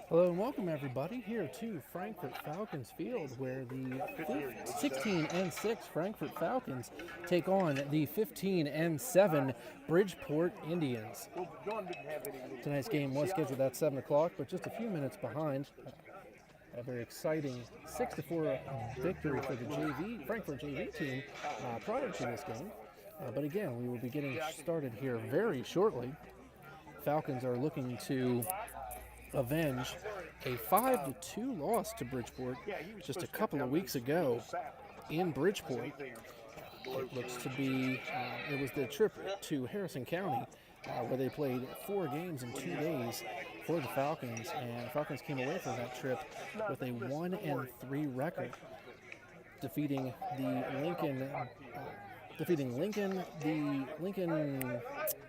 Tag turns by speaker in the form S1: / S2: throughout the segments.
S1: Hello and welcome everybody here to Frankfort Falcons Field, where the 16 and 6 Frankfort Falcons take on the 15 and 7 Bridgeport Indians. Tonight's game was scheduled at 7 o'clock, but just a few minutes behind. A very exciting 6-4 victory for the Frankfort JV team prior to this game. But again, we will be getting started here very shortly. Falcons are looking to avenge a 5-2 loss to Bridgeport just a couple of weeks ago in Bridgeport. It looks to be, it was the trip to Harrison County where they played 4 games in 2 days for the Falcons, and the Falcons came away from that trip with a 1-3 record, defeating Lincoln,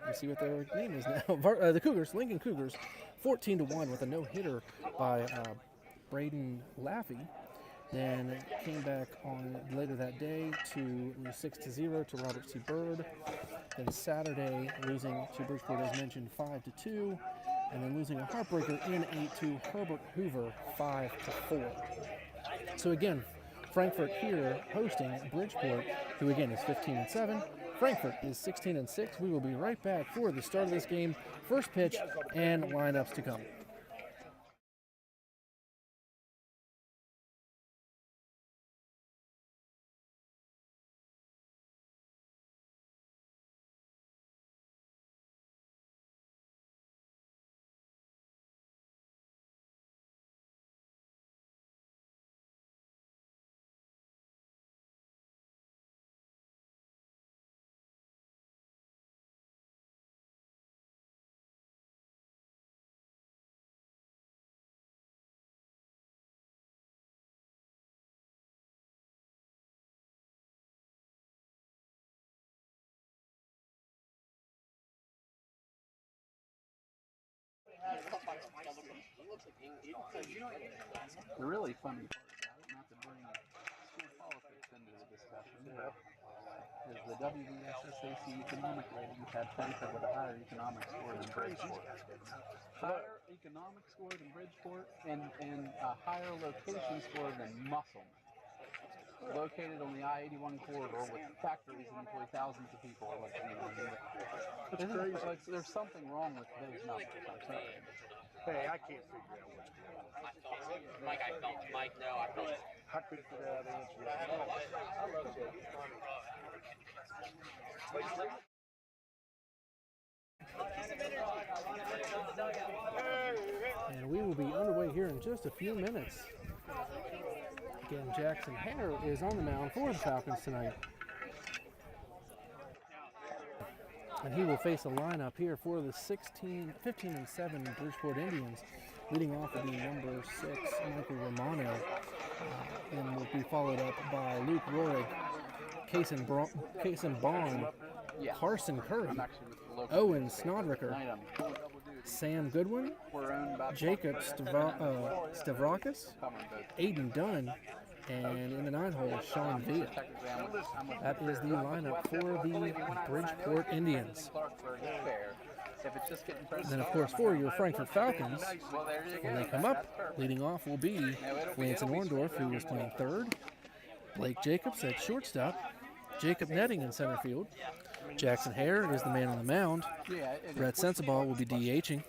S1: let's see what their name is now, the Cougars, Lincoln Cougars, 14-1 with a no-hitter by Braden Laffey. Then came back on later that day to lose 6-0 to Robert C. Byrd. Then Saturday losing to Bridgeport, as mentioned, 5-2, and then losing a heartbreaker in 8 to Herbert Hoover, 5-4. So again, Frankfort here hosting Bridgeport, who again is 15 and 7. Frankfort is 16 and 6. We will be right back for the start of this game, first pitch, and lineups to come.
S2: The really funny part about it, not to bring school politics into the discussion, is the WVSSAC economic ratings had Frankfort with a higher economic score than Bridgeport. Higher economic score than Bridgeport and a higher location score than Musselman. Located on the I-81 corridor with factories that employ thousands of people. It's crazy. Like, there's something wrong with those numbers, I'm saying.
S3: Hey, I can't figure out what's going on.
S4: Mike, I felt. Mike, no, I felt.
S3: I couldn't figure out the answer. I love
S1: And we will be underway here in just a few minutes. Again, Jackson Hare is on the mound for the Falcons tonight. And he will face a lineup here for the 15 and 7 Bridgeport Indians. Leading off will be number 6, Michael Romano. And will be followed up by Luke Roy, Kason Bond, Carson Curry, Owen Snodricker, Sam Goodwin, Jacob Stavrakis, Aiden Dunn, and in the 9-hole, Sean Villa. That is the lineup for the Bridgeport Indians. Then, of course, for your Frankfort Falcons, when they come up, leading off will be Lansing Orndorff, who is playing third, Blake Jacobs at shortstop, Jacob Netting in center field, Jackson Hare is the man on the mound, Brett Sensabaugh will be DHing,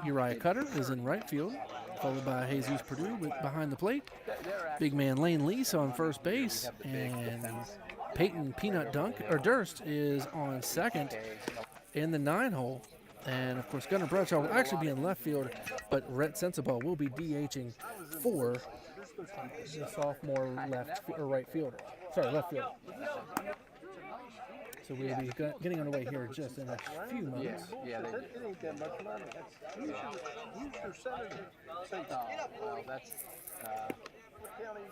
S1: Uriah Cutter is in right field, followed by Jesus Perdue behind the plate, big man Lane Lease on first base, and Peyton Durst is on second in the 9-hole. And of course, Gunnar Bradshaw will actually be in left field, but Rhett Sensabaugh will be DHing for the sophomore left fielder. So we'll be getting underway here just in a few moments.
S3: it ain't that much money.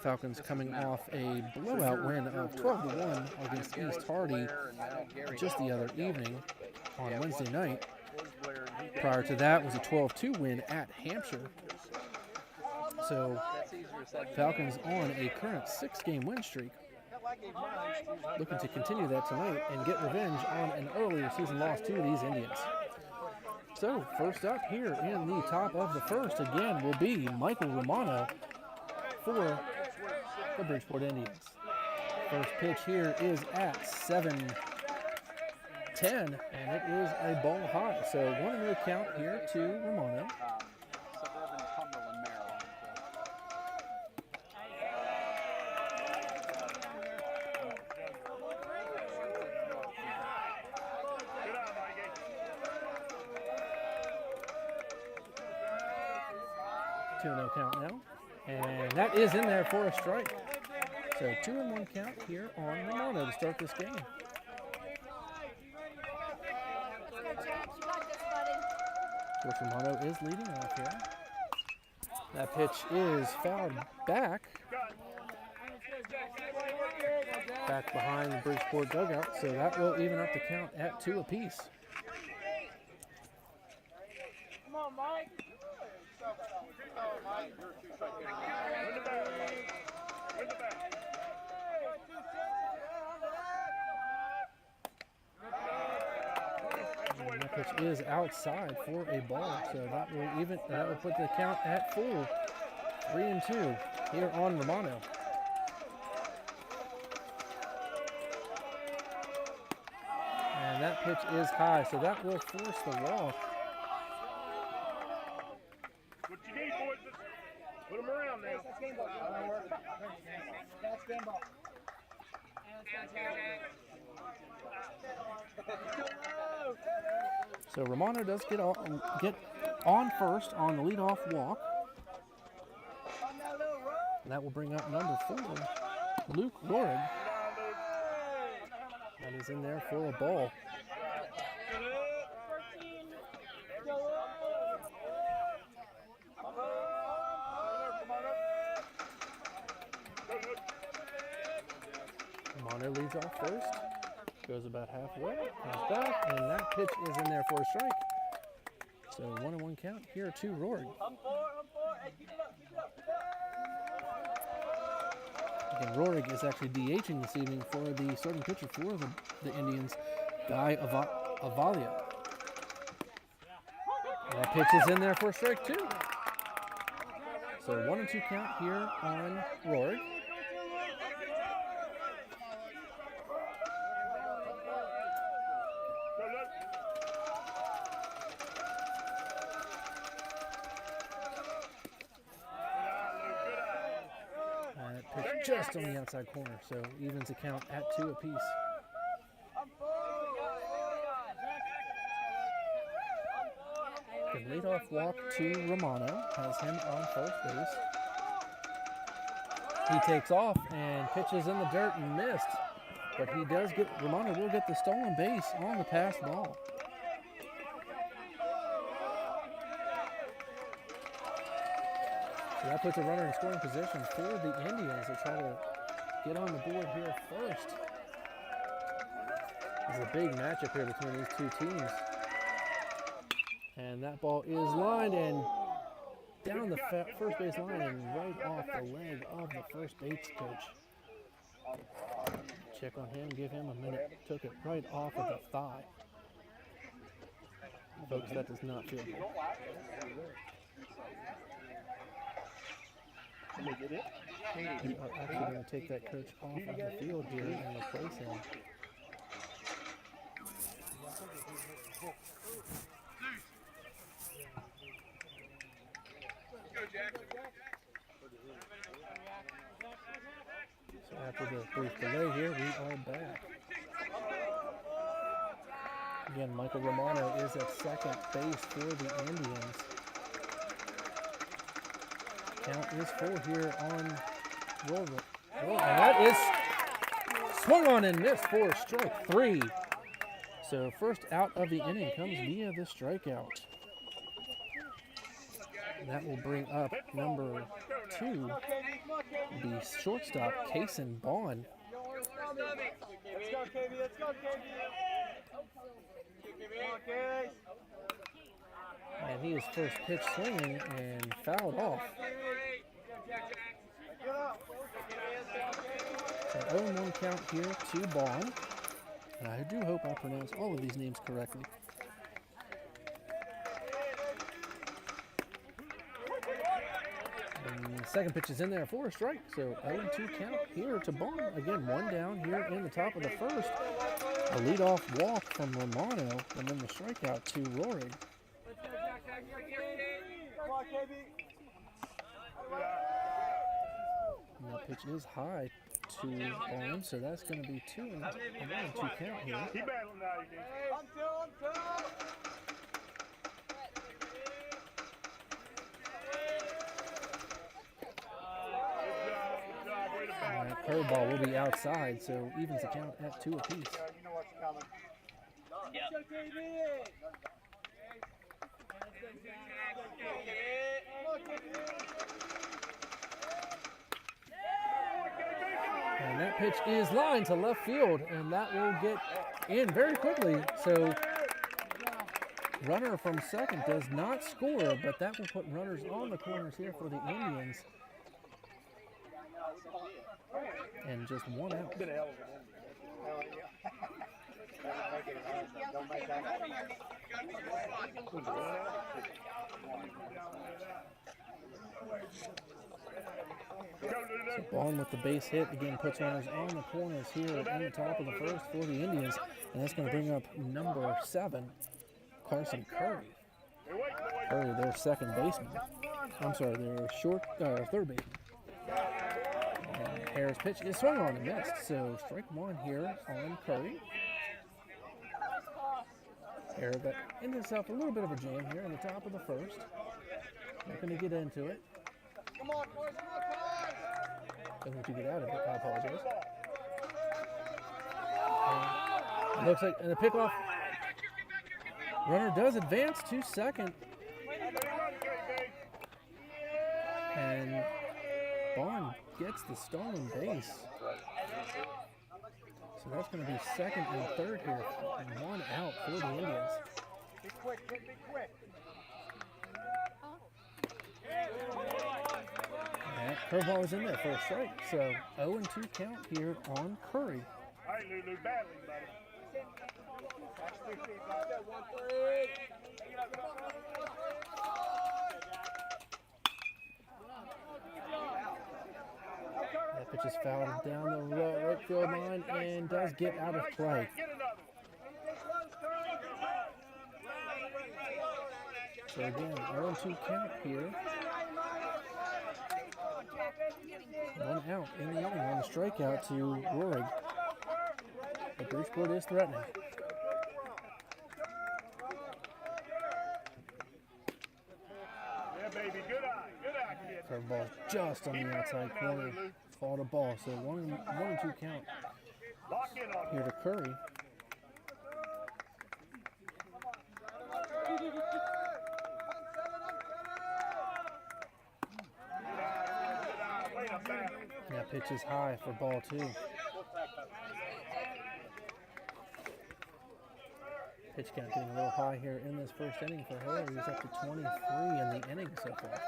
S1: Falcons coming off a blowout win of 12-1 against East Hardy just the other evening on Wednesday night. Prior to that was a 12-2 win at Hampshire. So Falcons on a current 6-game win streak, looking to continue that tonight and get revenge on an earlier season loss to these Indians. So first up here in the top of the first again will be Michael Romano for the Bridgeport Indians. First pitch here is at 7-10, and it is a ball high. So 1-0 count here to Romano.
S2: Suburban Cumberland, Maryland.
S3: Good on, Mikey.
S1: 2-0 count now. And that is in there for a strike. So 2-1 count here on Romano to start this game. Coach Romano is leading off here. That pitch is fouled back behind the Bridgeport dugout. So that will even up the count at 2 apiece.
S3: Come on, Mike. Win the back. Win the back.
S1: And that pitch is outside for a ball, so that will put the count at 4. 3-2 here on Romano. And that pitch is high, so that will force the walk.
S3: What you need, boys, is put them around now.
S5: That's game ball. That's game ball.
S1: So Romano does get on first on the leadoff walk. And that will bring up number 4, Luke Rorig. That is in there for a ball. Romano leads off first. Goes about halfway, comes back, and that pitch is in there for a strike. So 1-1 count here to Rorig. Again, Rorig is actually DHing this evening for the starting pitcher for the Indians, Guy Avalia. And that pitch is in there for a strike too. So 1-2 count here on Rorig. Just on the outside corner, so evens the count at 2 apiece. The leadoff walk to Romano has him on first base. He takes off and pitches in the dirt and missed, but Romano will get the stolen base on the pass ball. So that puts a runner in scoring position for the Indians to try to get on the board here first. There's a big matchup here between these two teams. And that ball is lined and down the first base line and right off the leg of the first base coach. Check on him, give him a minute. Took it right off of the thigh. Folks, that does not feel good. I'm actually going to take that coach off of the field here and replace him. So after the brief delay here, we are back. Again, Michael Romano is at second base for the Indians. Count is 4 here on Rover. And that is swung on and missed for strike 3. So first out of the inning comes via the strikeout. And that will bring up number 2, the shortstop, Kason Bond.
S5: Let's go, KB. Let's go, KB.
S1: And he is first pitch swinging and fouled off. So 0-1 count here to Bond. And I do hope I pronounce all of these names correctly. second pitch is in there for a strike, so 0-2 count here to Bond. Again, one down here in the top of the first. A leadoff walk from Romano, and then the strikeout to Rorig. And that pitch is high to Bond, so that's going to be 2-2 count here.
S3: Keep battling now, you
S1: And that curveball will be outside, so evens the count at 2 apiece.
S3: You know what's coming.
S1: And that pitch is lined to left field, and that will get in very quickly. So runner from second does not score, but that will put runners on the corners here for the Indians. And just one out. So Bond with the base hit again puts runners on the corners here in the top of the first for the Indians, and that's going to bring up number 7, Carson Curry. Curry, their second baseman. I'm sorry, their third baseman. And Harris' pitch is swung on and missed, so strike one here on Curry. Harris got into himself a little bit of a jam here in the top of the first. Not going to get into it.
S5: Come on, boys, come on,
S1: Doesn't to get out of it, I apologize. And it looks like, and the pickoff, runner does advance to second. And Bond gets the stolen base. So that's going to be second and third here, and one out for the Indians.
S5: Be quick, be quick.
S1: That curveball is in there for a strike. So 0-2 count here on Curry.
S3: All right, Lulu, battling, buddy.
S1: That pitch is fouled down the right field line and does get out of play. So again, 0-2 count here. One out in the inning on the strikeout to Rorig. But Bridgeport is threatening.
S3: Yeah, baby, good eye, kid.
S1: Curveball just on the outside corner. Called a ball, so 1-2 count
S3: Lock in on
S1: here to Curry. That pitch is high for ball 2. Pitch count getting a little high here in this first inning for Harry. He's up to 23 in the inning so far.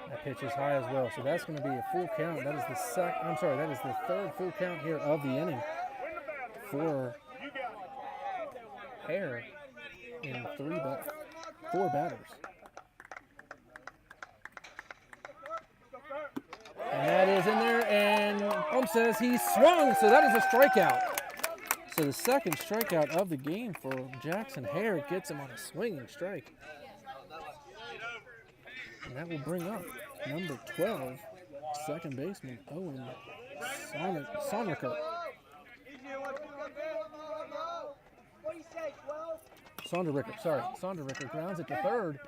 S1: That pitch is high as well, so that's going to be a full count. That is the that is the third full count here of the inning for Hare in 4 batters. And that is in there, and Ump says he swung, so that is a strikeout. So the second strikeout of the game for Jackson Hare gets him on a swinging strike. And that will bring up number 12, second baseman Owen Sonderricker. Sonderricker grounds it to third,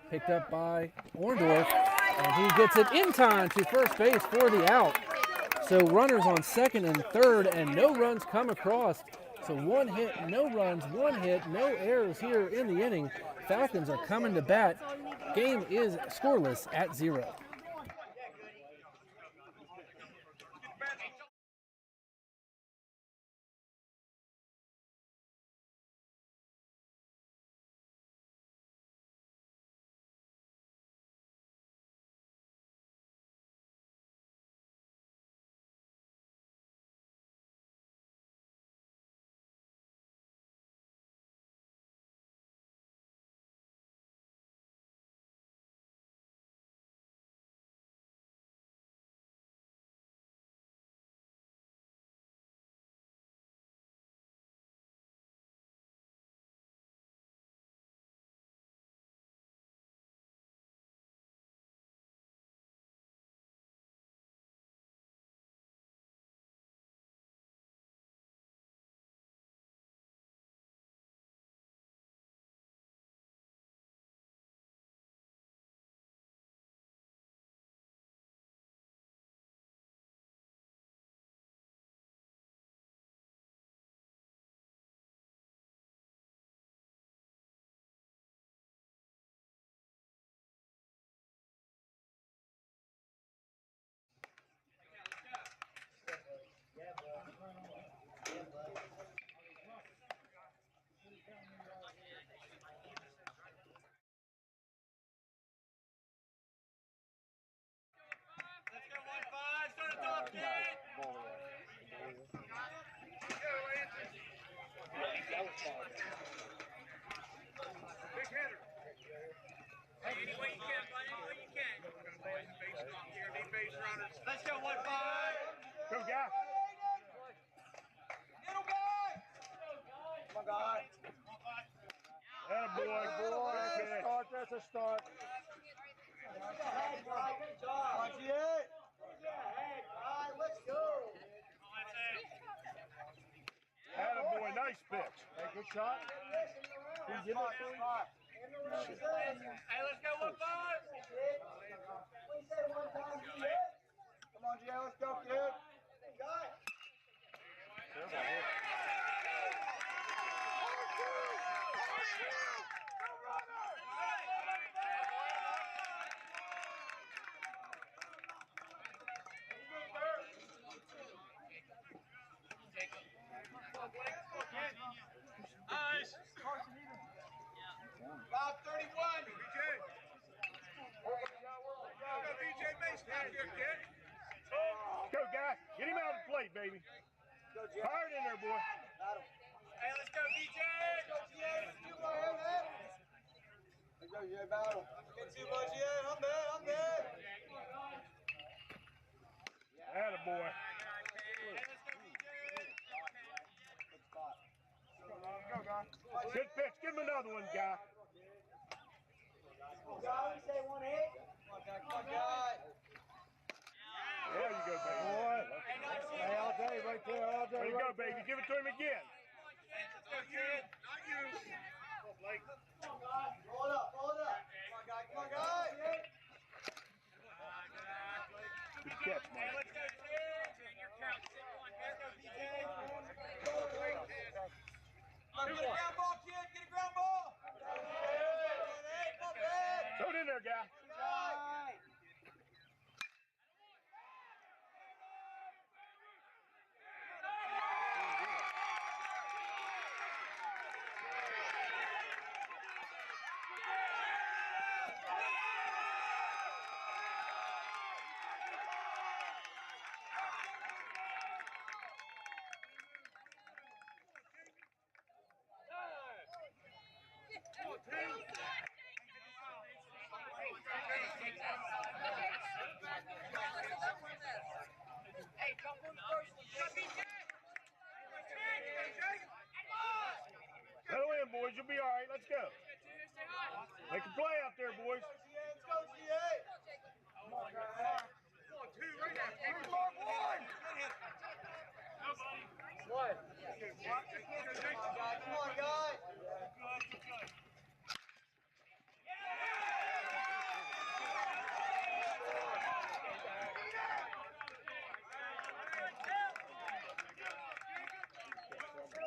S1: picked up by Orndorff, and he gets it in time to first base for the out. So runners on second and third, and no runs come across. So 1 hit, no runs, 1 hit, no errors here in the inning. Falcons are coming to bat. Game is scoreless at 0.
S3: Big hitter.
S5: Hey, any way you can, bud. Any way you can.
S3: Need base runners.
S5: Let's go, 1-5.
S3: Go, guy.
S5: Middle guy. Come on, guy.
S3: Atta boy.
S5: That's a start. That's a start. Good job. Watch it. All right, let's go.
S3: Atta boy. Nice pitch.
S5: Hey, good shot. Good spot. Hey, let's go, 1-5. Come on, Jay. Let's go, kid. Nice. 5:31.
S3: BJ. Go, BJ Mason out here, kid. Go, guy. Get him out of the plate, baby. Fire it in there, boy.
S5: Hey, let's go, BJ. Let's go, GA. Let's do right here, man. Let's go, GA. Battle. Get too much, GA. I'm dead. I'm dead.
S3: Atta boy.
S5: Hey, let's go, BJ. Good spot. Go, guy.
S3: Good pitch. Give him another one, guy.
S5: Guy, say 1-8. Come on, guy. Come on, guy.
S3: There you go, baby.
S5: Hey, all day, right there, all day.
S3: There you go, baby. Give it to him again.
S5: Let's go, kid. Not you. Roll it up, roll it up. Come on, guy. Come on, guy.
S3: Good catch, man.
S5: Let's go, kid. Take your count. Sit one. Let's go, BJ. Get a ground ball, kid. Get a ground ball.
S3: Throw it in there, guy.
S5: Right. Hey, jump on the first one.
S3: Settle in, boys. You'll be all right. Let's go. Make a play out there, boys.
S5: Let's go, GA. Come on, guys.
S3: Come on, two right now.
S5: Come on, one. What? Come on, guys.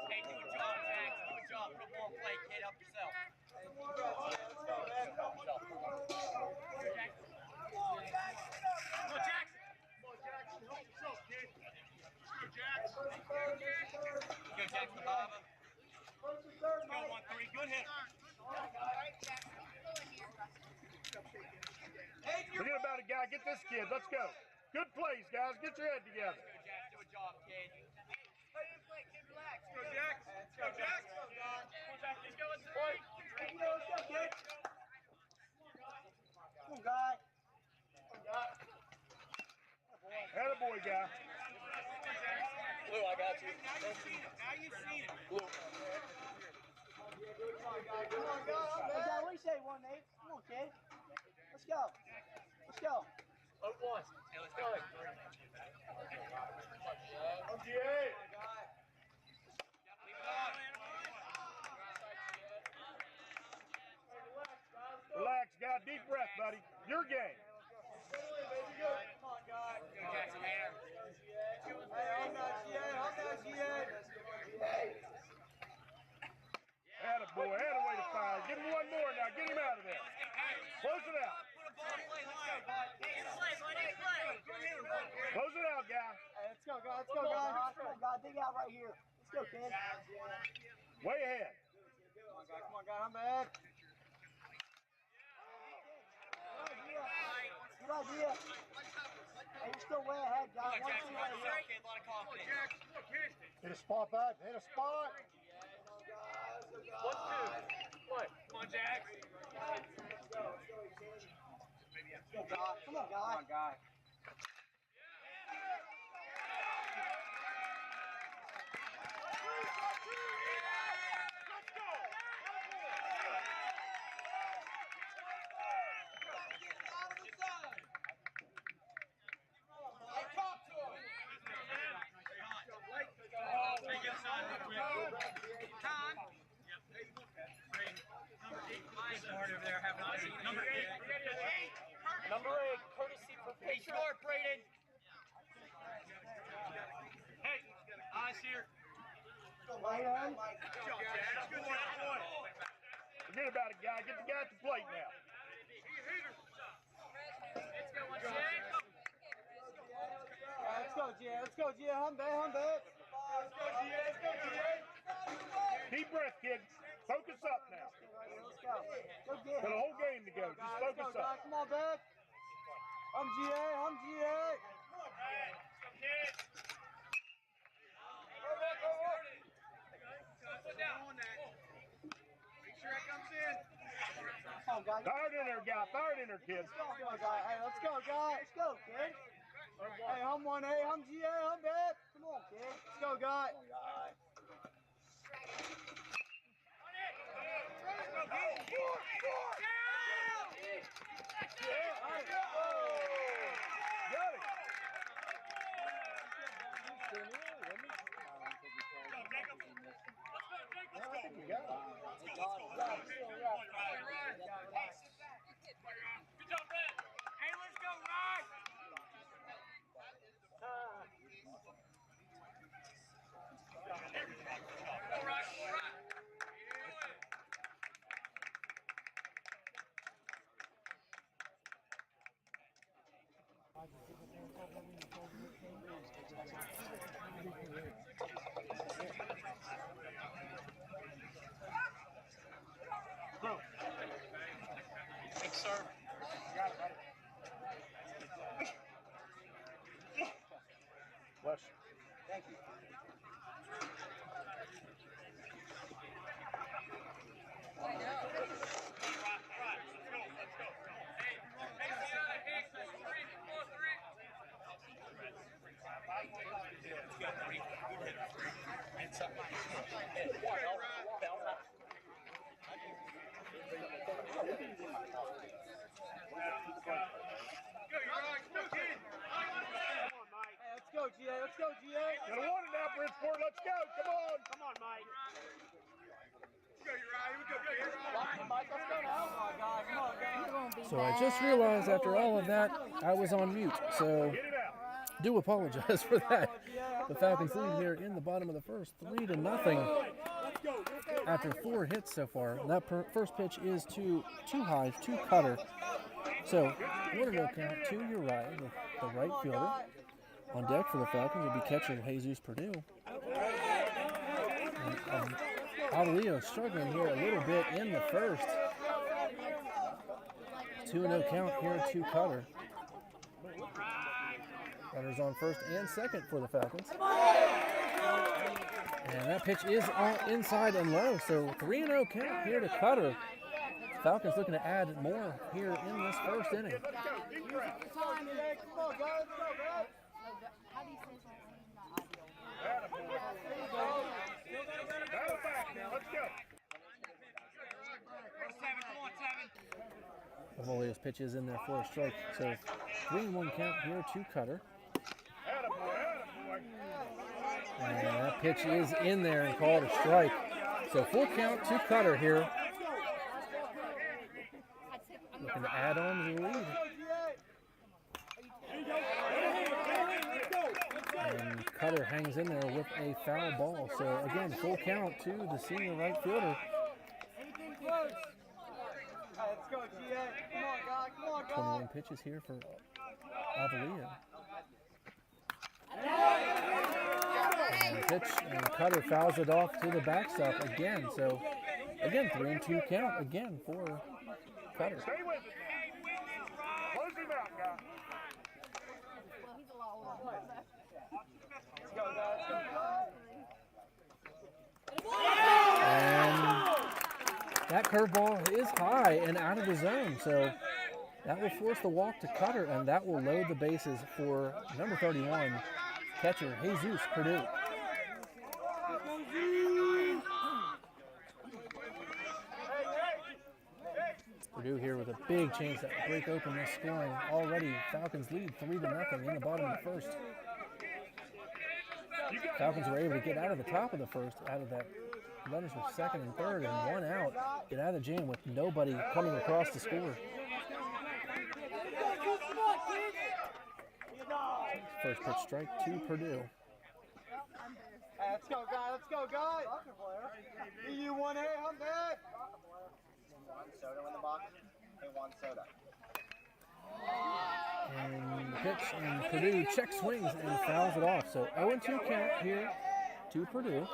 S4: Hey, do a job, Jax. Do a job. Put a ball play, kid. Help yourself.
S5: Let's go, man.
S4: Help yourself.
S5: Come on, Jackson.
S4: Go, Jackson. Go, Jackson, Baba.
S5: First and third,
S4: Go, 1-3. Good hit.
S5: Hey,
S3: Forget about it, guy. Get this kid. Let's go. Good plays, guys. Get your head together.
S4: Go, Jax. Do a job, kid.
S5: relax.
S3: Go, Jax.
S5: Let's go, Jax. Let's go, guys.
S4: Let's go,
S5: Let's go, kid. Come on, guy. Come on, guy.
S3: Attaboy, guy.
S4: Blue, I got you.
S5: Now you've seen it. Now you've seen it.
S4: Blue.
S5: Come on, guy. Come on, guy. What do you say, 1-8? Come on, kid. Let's go. Let's go.
S4: Oh, one. Hey, let's go.
S3: OTA. Relax, guy. Deep breath, buddy. Your game.
S5: Come on, guy.
S4: Go, Jackson, Hater.
S5: Hey, I'm not GA.
S3: Attaboy. Attaway to fire. Give him one more now. Get him out of there. Close it out. Close it out, guy.
S5: Hey, let's go, guys. Let's go, guys. Come on, guys. Dig out right here. Let's go, kid.
S3: Way ahead.
S5: Come on, guys. Come on, guys. I'm bad. Good idea. Hey, you're still way ahead, guys.
S4: Come on, Jackson. Run the circuit. A lot of confidence.
S3: Hit a spot, bud. Hit a spot.
S4: Come on, Jack.
S5: Come on, guy.
S4: Number 8, courtesy for Hey, short, Braden. Hey, eyes here.
S3: Forget about it, guy. Get the guy at the plate now.
S5: Let's go, Gia. Let's go, Gia. Hum back.
S3: Deep breath, kid. Focus up now.
S5: Let's go. Go get
S3: Got a whole game to go. Just
S5: Let's
S3: focus
S5: go,
S3: up.
S5: Come on, back. I'm GA. Come on, guys.
S3: Fire it in there, guy. Fire it in there, kids.
S5: Let's go, guy. Hey, let's go, guy. Let's go, kid. Hey, hum 1A, hum GA, hum back. Come on, kid. Let's go, guy.
S4: Thanks, sir.
S3: Bless you.
S5: Thank you. Let's go, GA.
S3: Got a one now, Bridgeport. Let's go. Come on.
S5: Come on, Mike. Go, Mike. Let's go now. Come on, guys. Come on, guys.
S1: So I just realized after all of that, I was on mute. So
S3: Get it out.
S1: do apologize for that. The Falcons lead here in the bottom of the first, 3-0. After 4 hits so far. That first pitch is to high, to cutter. So 1-0 count to Uriah, the right fielder. On deck for the Falcons will be catcher Jesus Perdue. And Avalio struggling here a little bit in the first. 2-0 count here to Cutter. Cutter's on first and second for the Falcons. And that pitch is on inside and low, so 3-0 count here to Cutter. Falcons looking to add more here in this first inning.
S5: Come on, guys.
S6: How do you say something?
S3: Battle back now. Let's go.
S1: Avalio's pitch is in there for a strike, so 3-1 count here to Cutter. And that pitch is in there and called a strike. So full count to Cutter here. Looking to add on to the lead. And Cutter hangs in there with a foul ball. So again, full count to the senior right fielder.
S5: Let's go, GA. Come on, guy. Come on, guy.
S1: 21 pitches here for Avalio. And the pitch, and Cutter fouls it off to the backstop again. So again, 3-2 count again for Cutter.
S3: Stay with it. Close him out, guy.
S1: And that curveball is high and out of the zone, so that will force the walk to Cutter, and that will load the bases for number 31, catcher Jesus Purdue. Purdue here with a big chance to break open this scoring. Already, Falcons lead 3-0 in the bottom of the first. Falcons were able to get out of the top of the first, out of that runners were second and third, and one out. Get out of the jam with nobody coming across to score. First pitch strike to Purdue.
S5: Hey, let's go, guy. Let's go, guy. EU1A, I'm dead. One soda in the box. Hey, one soda.
S1: And the pitch, and Purdue check swings and fouls it off. So 0-2 count here to Purdue.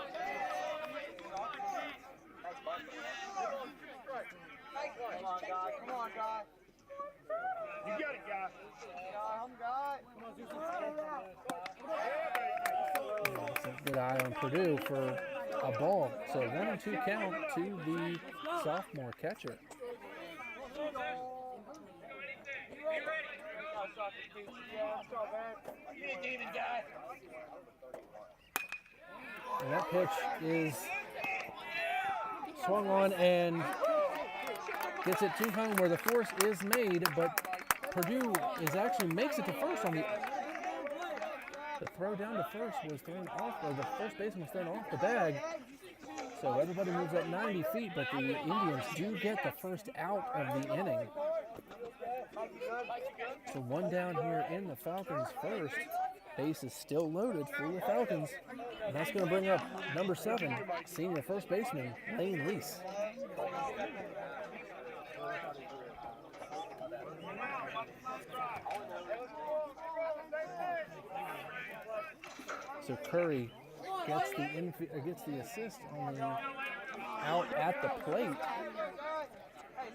S5: Come on, guy. Come on, guy.
S3: You got it, guy.
S5: I'm guy.
S1: That's a good eye on Purdue for a ball. So 1-2 count to the sophomore catcher. And that pitch is swung on and gets it to home where the force is made, but Purdue makes it to first on the throw down to first was thrown off, or the first baseman was thrown off the bag. So everybody moves up 90 feet, but the Indians do get the first out of the inning. So one down here in the Falcons first. Base is still loaded for the Falcons. And that's going to bring up number 7, senior first baseman, Lane Lease. So Curry gets the assist on the out at the plate,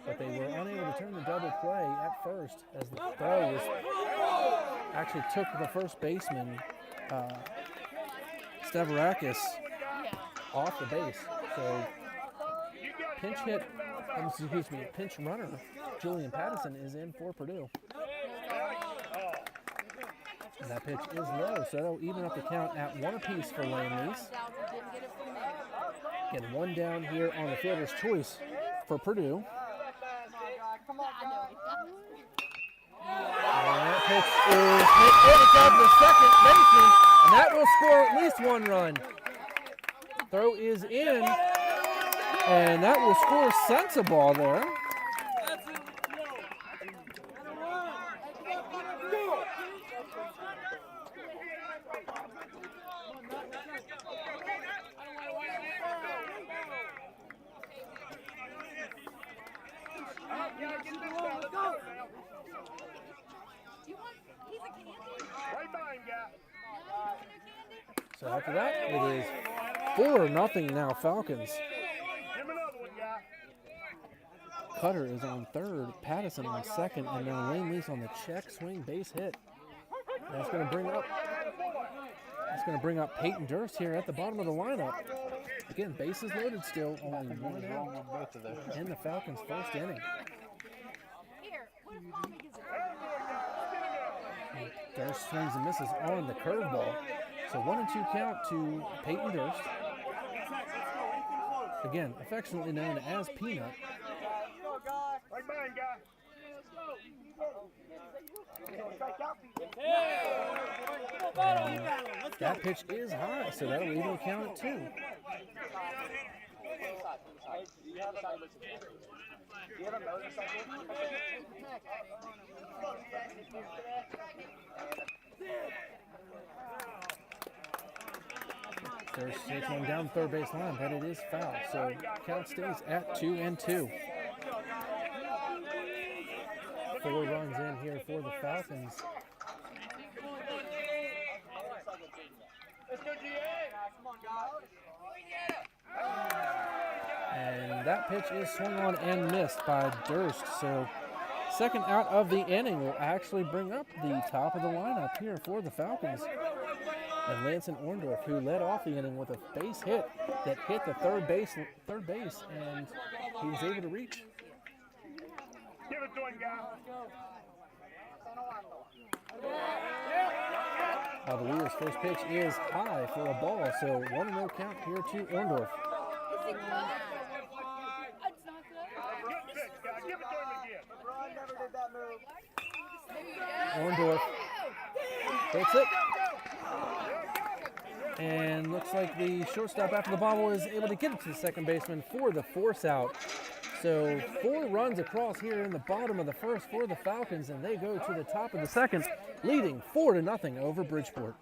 S1: but they were unable to turn the double play at first as the throw was actually took the first baseman Stavrakis off the base. So pinch runner Julian Pattison is in for Purdue. And that pitch is low, so that'll even up the count at 1 apiece for Lane Lease. Again, one down here on the fielder's choice for Purdue. And that pitch is hit inside the second baseman, and that will score at least 1 run. Throw is in, and that will score sensible there. So after that, it is 4-0 now Falcons. Cutter is on third, Pattison on second, and now Lane Lease on the check swing base hit. That's going to bring up Peyton Durst here at the bottom of the lineup. Again, bases loaded still, only 1 out in the Falcons' first inning. Durst swings and misses on the curveball. So 1-2 count to Peyton Durst. Again, affectionately known as Peanut. That pitch is high, so that'll even count at 2. Durst takes one down third base line, but it is foul, so count stays at 2-2. 4 runs in here for the Falcons. And that pitch is swung on and missed by Durst. So second out of the inning will actually bring up the top of the lineup here for the Falcons. And Lanson Orndorff, who led off the inning with a base hit that hit the third base, and he was able to reach.
S3: Give it to him, guy.
S1: Cavalier's first pitch is high for a ball, so 1-0 count here to Orndorff.
S6: It's not good.
S3: Good pitch, guy. Give it to him again.
S5: LeBron never did that move.
S1: Orndorff hits it. And looks like the shortstop after the bobble is able to get it to the second baseman for the force out. So 4 runs across here in the bottom of the first for the Falcons, and they go to the top of the second, leading 4-0 over Bridgeport.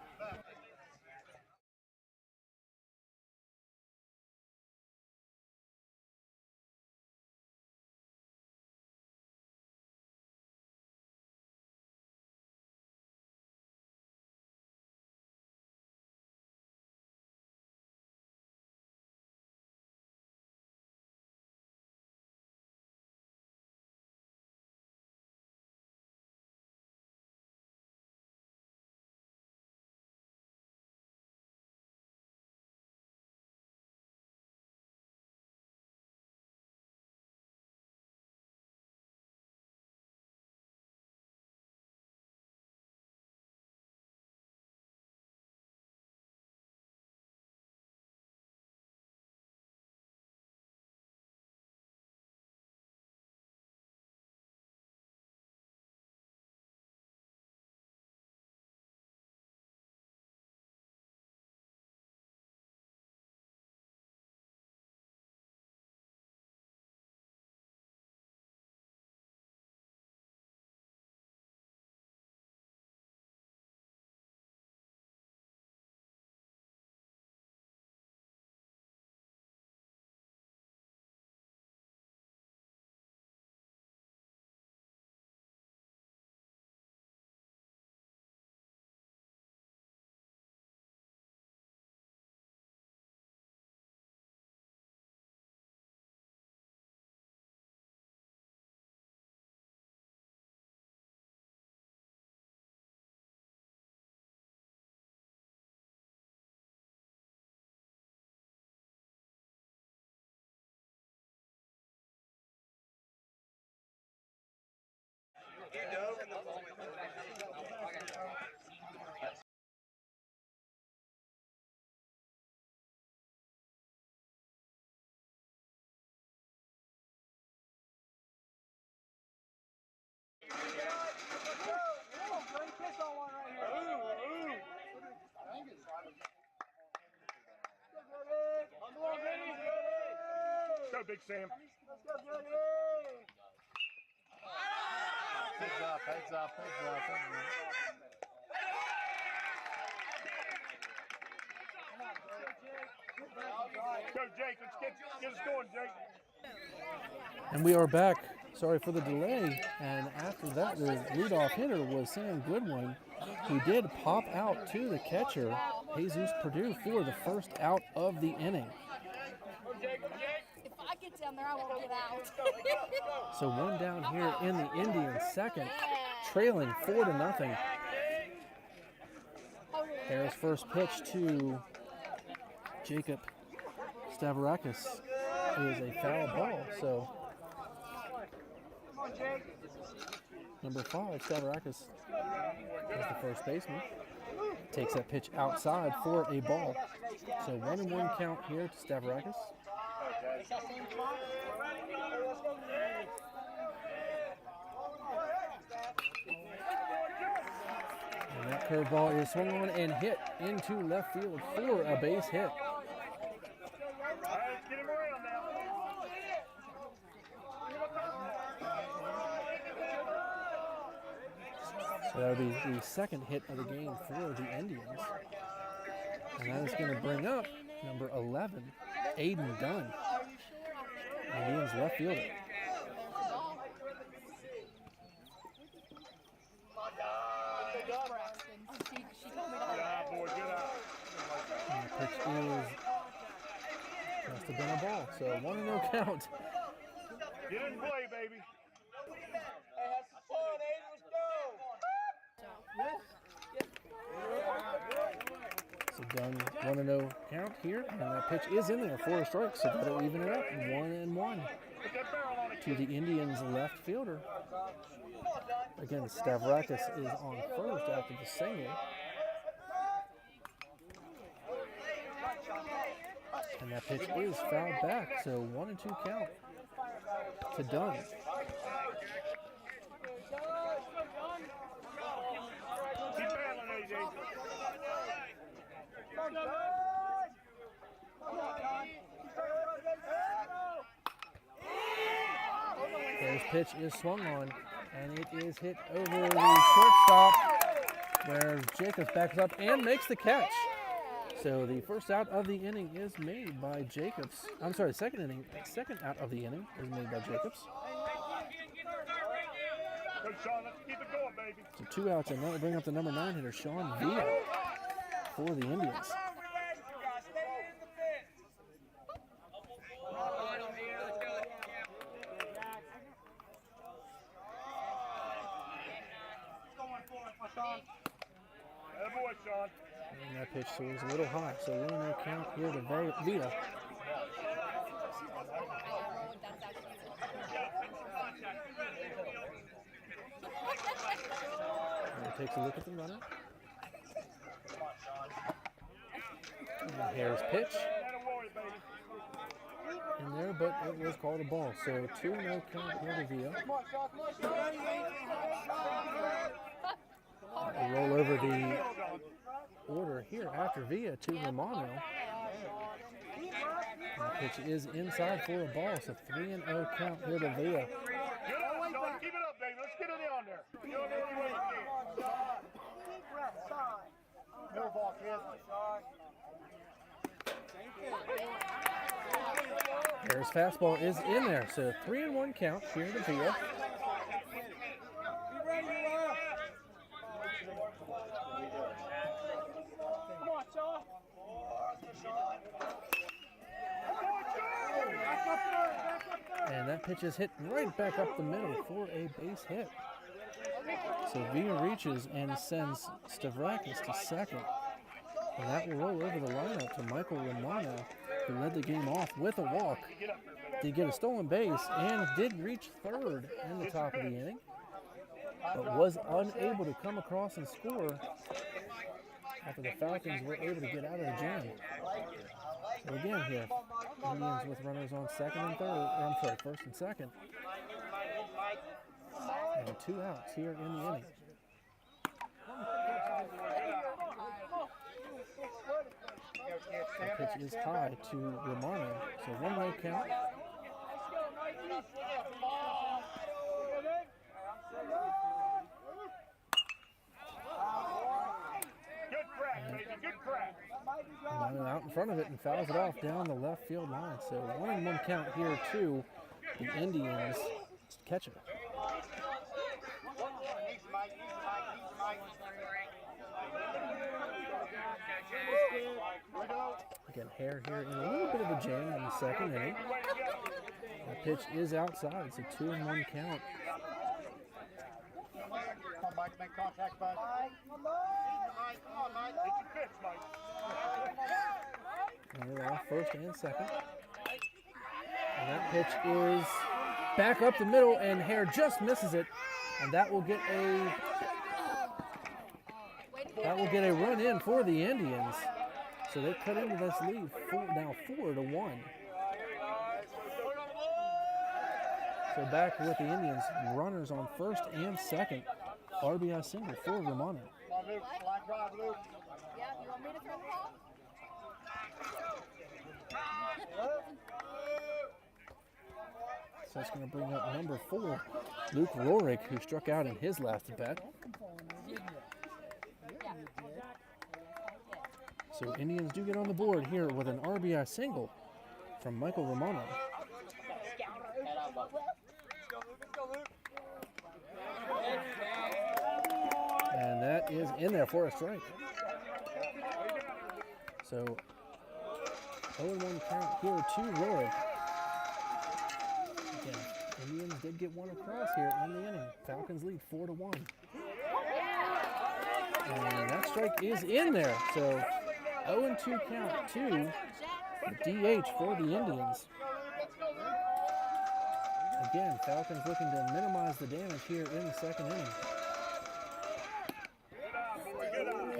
S3: Go, Big Sam.
S2: Heads up, heads up, heads up, heads up.
S3: Go, Jake. Let's get us going, Jake.
S1: And we are back. Sorry for the delay. And after that, the leadoff hitter was Sam Goodwin, who did pop out to the catcher, Jesus Perdue, for the first out of the inning.
S6: If I get down there, I won't get out.
S1: So 1 down here in the Indians' second, trailing 4-0. Harris' first pitch to Jacob Stavrakis is a foul ball. So number 5, Stavrakis, is the first baseman. Takes that pitch outside for a ball. So 1-1 count here to Stavrakis. And that curveball is swung on and hit into left field for a base hit.
S3: Get him around now.
S1: So that would be the second hit of the game for the Indians. And that is going to bring up number 11, Aiden Dunn, Indians left fielder.
S6: She told me to
S3: Good eye, boy. Good eye.
S1: And the pitch must have been a ball. So 1-0 count.
S3: Get in play, baby.
S1: Done 1-0 count here, and that pitch is in there for a strike, so that'll even it up 1-1 to the Indians' left fielder. Again, Stavrakis is on first after the single. And that pitch is fouled back, so 1-2 count to Dunn.
S3: Keep battling, AJ.
S1: His pitch is swung on, and it is hit over the shortstop, where Jacobs backs up and makes the catch. So the first out of the inning is made by Jacobs. I'm sorry, second out of the inning is made by Jacobs.
S3: Go, Sean, let's keep it going, baby.
S1: So 2 outs, and that'll bring up the number 9 hitter, Sean Villa, for the Indians.
S3: That boy, Sean.
S1: And that pitch was a little high, so 1-0 count here to Villa. And takes a look at the runner. And Harris pitch in there, but it was called a ball. So 2-0 count here to Villa. We'll roll over the order here after Villa to Romano. And the pitch is inside for a ball, so 3-0 count here to Villa.
S3: Get up, Sean. Keep it up, baby. Let's get it on there. Get on there any way you can.
S5: Middle ball, kid.
S1: Harris' fastball is in there, so 3-1 count here to Villa. And that pitch is hit right back up the middle for a base hit. So Villa reaches and sends Stavrakis to second. And that will roll over the lineup to Michael Romano, who led the game off with a walk. Did get a stolen base and did reach third in the top of the inning, but was unable to come across and score after the Falcons were able to get out of the jam. So again here, Indians with runners on first and second. And 2 outs here in the inning. The pitch is high to Romano, so 1-0 count.
S3: Good crack, baby. Good crack.
S1: Romano out in front of it and fouls it off down the left field line. So 1-1 count here to the Indians catcher. Again, Hare here in a little bit of a jam in the second inning. The pitch is outside, so 2-1 count.
S5: Come on, Mike, make contact, bud. Come on, Mike.
S3: It's your pitch, Mike.
S1: And they're off first and second. And that pitch is back up the middle, and Hare just misses it. And that will get a run in for the Indians. So they cut into this lead now 4-1. So back with the Indians, runners on first and second. RBI single for Romano.
S5: Come on, Luke. Line drive, Luke.
S6: Yeah, you want me to throw the ball?
S1: So that's going to bring up number 4, Luke Rorick, who struck out in his last at bat. So Indians do get on the board here with an RBI single from Michael Romano. And that is in there for a strike. So 0-1 count here to Rorick. Again, Indians did get one across here in the inning. Falcons lead 4-1. And that strike is in there. So 0-2 count to the DH for the Indians. Again, Falcons looking to minimize the damage here in the second inning.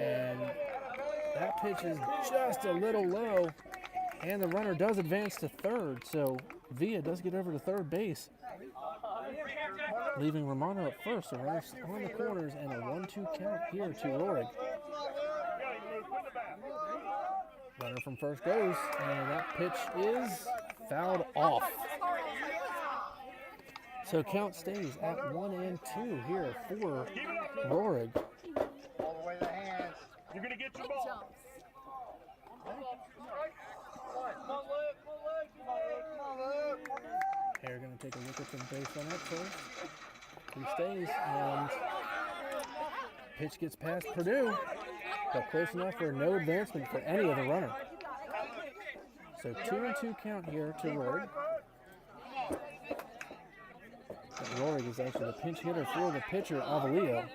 S1: And that pitch is just a little low, and the runner does advance to third, so Villa does get over to third base, leaving Romano at first. So runners on the corners and a 1-2 count here to Rorig. Runner from first goes, and that pitch is fouled off. So count stays at 1-2 here for Rorig.
S5: All the way to the hands.
S3: You're going to get your ball.
S1: Hare going to take a look at the base run up first. He stays, and pitch gets past Purdue, but close enough for no advancement for any of the runner. So 2-2 count here to Rorig. But Rorig is actually the pinch hitter for the pitcher, Avalio.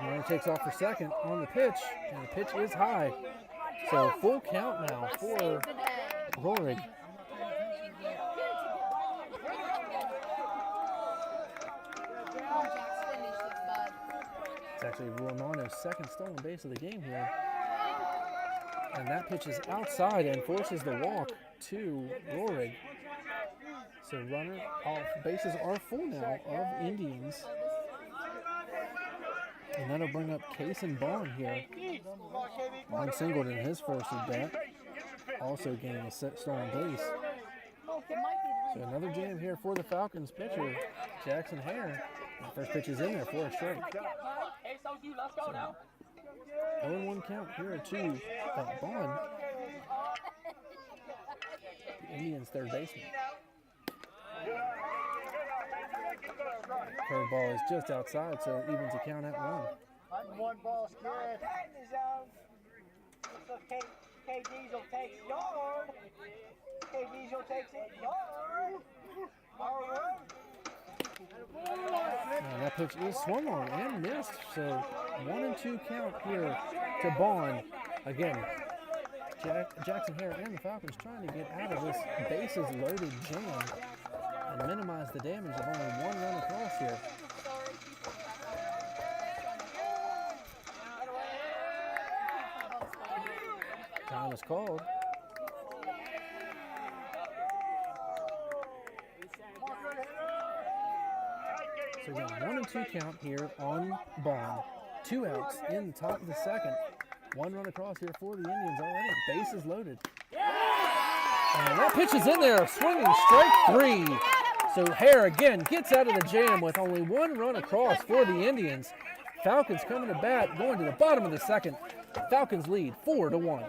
S1: And takes off for second on the pitch, and the pitch is high. So full count now for Rorig. It's actually Romano's second stolen base of the game here. And that pitch is outside and forces the walk to Rorig. So runner off bases are full now of Indians. And that'll bring up Case and Bond here. Bond singled in his first at bat, also gaining a stolen base. So another jam here for the Falcons pitcher, Jackson Hare. The first pitch is in there for a strike. So 0-1 count here to Bond, the Indians' third baseman. Curveball is just outside, so it evens the count at 1.
S5: One ball scared. K Diesel takes yard. K Diesel takes it yard.
S1: And that pitch is swung on and missed, so 1-2 count here to Bond. Again, Jackson Hare and the Falcons trying to get out of this bases loaded jam and minimize the damage of only one run across here. Time is called. So again, 1-2 count here on Bond. 2 outs in the top of the second. 1 run across here for the Indians already. Bases loaded. And that pitch is in there, swinging strike 3. So Hare again gets out of the jam with only 1 run across for the Indians. Falcons coming to bat, going to the bottom of the second. Falcons lead 4-1.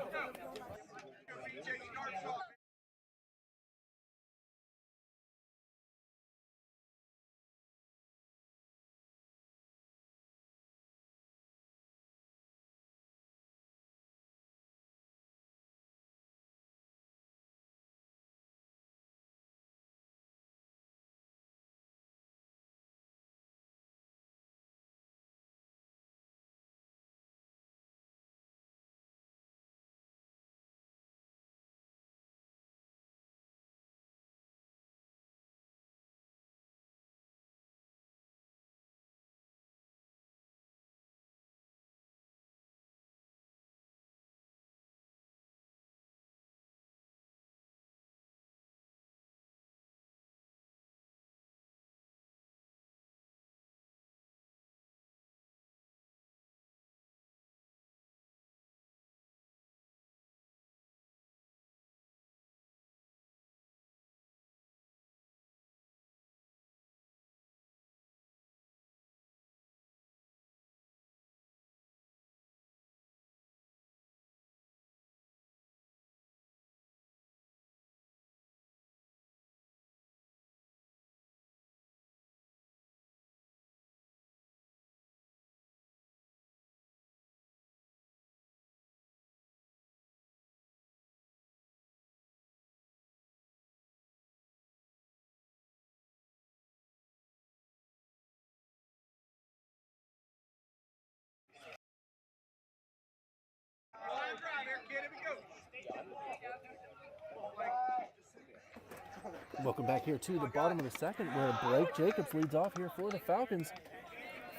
S1: Welcome back here to the bottom of the second, where Blake Jacobs leads off here for the Falcons.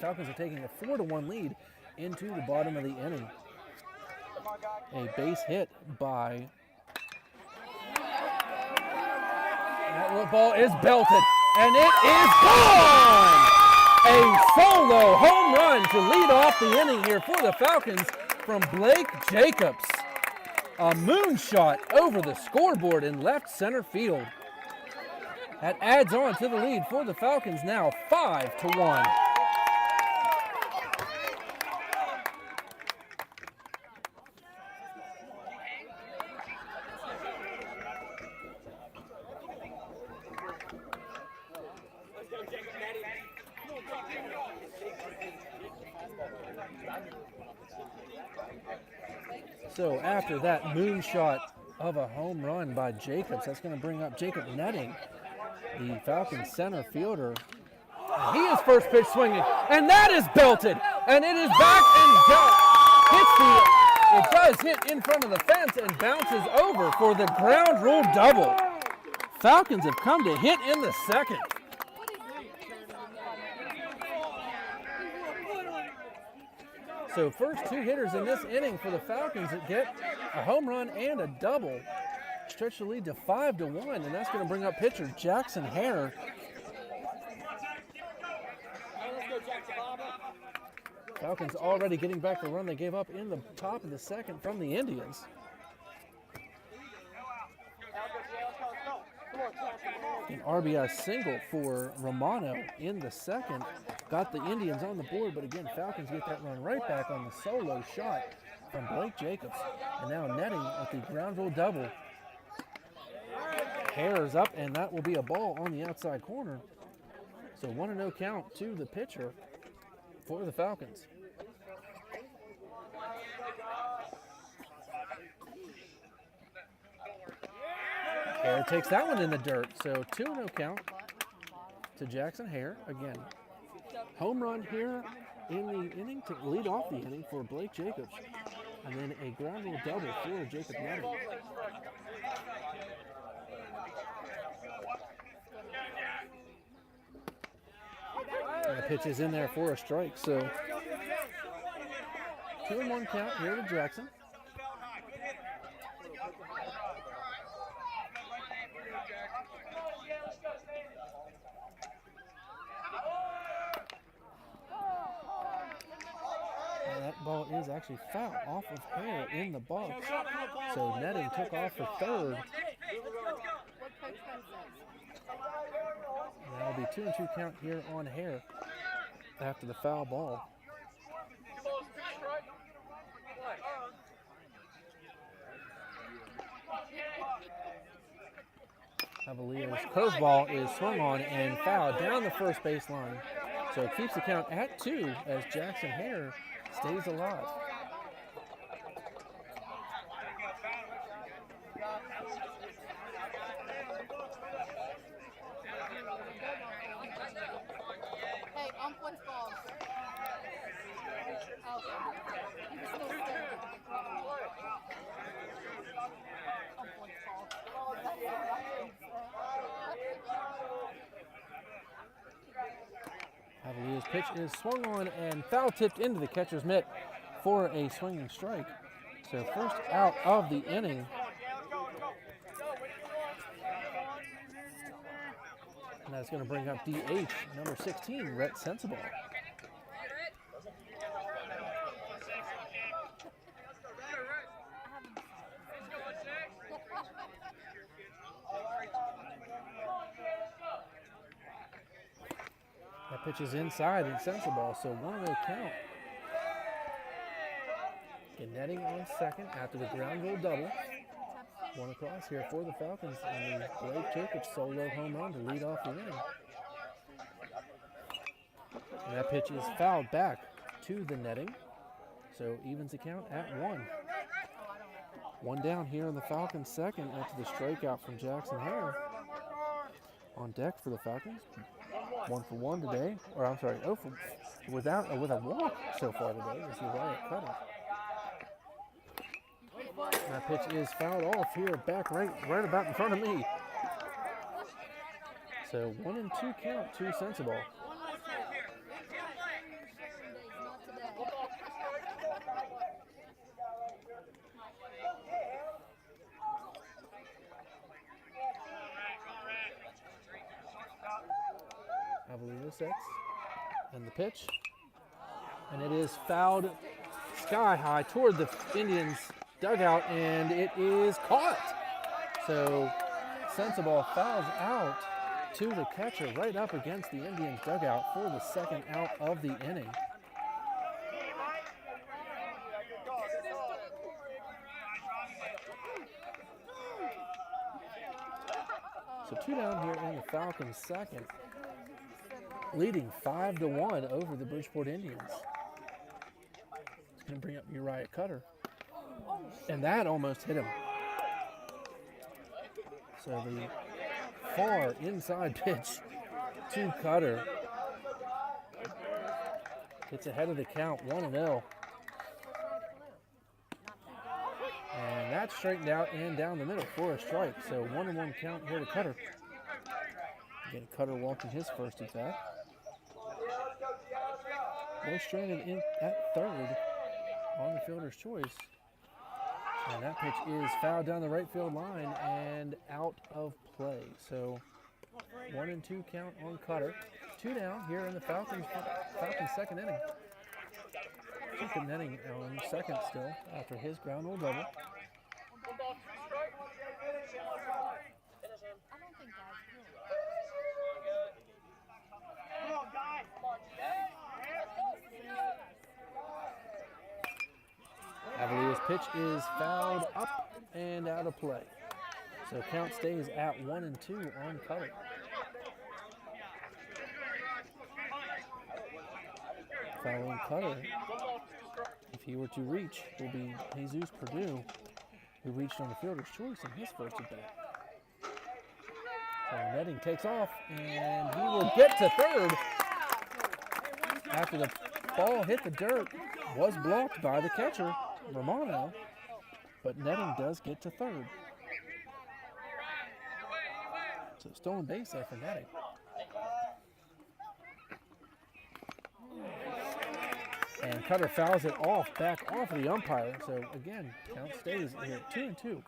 S1: Falcons are taking a 4-1 lead into the bottom of the inning. A base hit by... That ball is belted, and it is gone! A solo home run to lead off the inning here for the Falcons from Blake Jacobs. A moonshot over the scoreboard in left center field. That adds on to the lead for the Falcons, now 5-1. So after that moonshot of a home run by Jacobs, that's going to bring up Jacob Netting, the Falcons center fielder. He is first pitch swinging, and that is belted, and it is back and it does hit in front of the fence and bounces over for the ground rule double. Falcons have come to hit in the second. So first two hitters in this inning for the Falcons that get a home run and a double. Stretch the lead to 5-1, and that's going to bring up pitcher Jackson Hare. Falcons already getting back the run they gave up in the top of the second from the Indians. An RBI single for Romano in the second. Got the Indians on the board, but again, Falcons get that run right back on the solo shot from Blake Jacobs. And now Netting with the ground rule double. Hare's up, and that will be a ball on the outside corner. So 1-0 count to the pitcher for the Falcons. Hare takes that one in the dirt. So 2-0 count to Jackson Hare. Again, home run here in the inning to lead off the inning for Blake Jacobs. And then a ground rule double for Jacob Netting. And the pitch is in there for a strike. So 2-1 count here to Jackson. That ball is actually foul off of Hare in the box. So Netting took off for third. That'll be 2-2 count here on Hare after the foul ball. Cavalier's curveball is swung on and fouled down the first base line. So it keeps the count at 2 as Jackson Hare stays alive.
S6: Hey, what's balls? Okay. You can still stay.
S1: Cavalier's pitch is swung on and foul tipped into the catcher's mitt for a swinging strike. So first out of the inning. And that's going to bring up DH number 16, Rhett Sensible. That pitch is inside and Sensible, so 1-0 count. Netting on second after the ground rule double. One across here for the Falcons, and the Blake Jacobs solo home run to lead off the inning. And that pitch is fouled back to the Netting, so evens the count at 1. One down here in the Falcons second after the strikeout from Jackson Hare. On deck for the Falcons. 1 for 1 today, or I'm sorry, 0 for with a walk so far today is Uriah Cutter. That That pitch is fouled off here, back right about in front of me. So 1-2 count to Sensible. Avalio sets, and the pitch, and it is fouled sky high toward the Indians dugout, and it is caught. So Sensible fouls out to the catcher right up against the Indians dugout for the second out of the inning. So 2 down here in the Falcons' second, leading 5-1 over the Bridgeport Indians. It's going to bring up Uriah Cutter, and that almost hit him. So the far inside pitch to Cutter gets ahead of the count, 1-0. And that's straightened out and down the middle for a strike. So 1-1 count here to Cutter. Again, Cutter walking his first at bat. Boy stranded in at third on the fielder's choice. And that pitch is fouled down the right field line and out of play. So 1-2 count on Cutter. 2 down here in the Falcons second inning. Jacob Netting on second still after his ground rule double. Avalio's pitch is fouled up and out of play. So count stays at 1-2 on Cutter. Following Cutter, if he were to reach, will be Jesus Perdue, who reached on the fielder's choice in his first at bat. So Netting takes off, and he will get to third after the ball hit the dirt, was blocked by the catcher, Romano, but Netting does get to third. So stolen base there for Netting. And Cutter fouls it off, back off of the umpire. So again, count stays here at 2-2.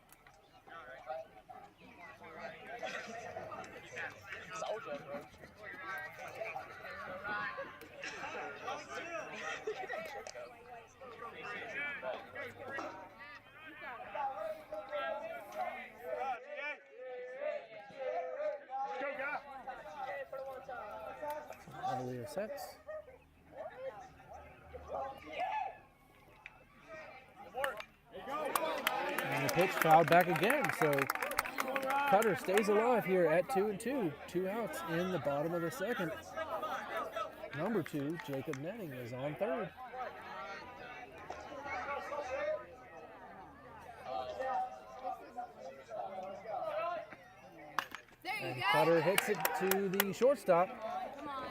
S1: Avalio sets. And the pitch fouled back again, so Cutter stays alive here at 2-2. 2 outs in the bottom of the second. Number 2, Jacob Netting, is on third. And Cutter hits it to the shortstop.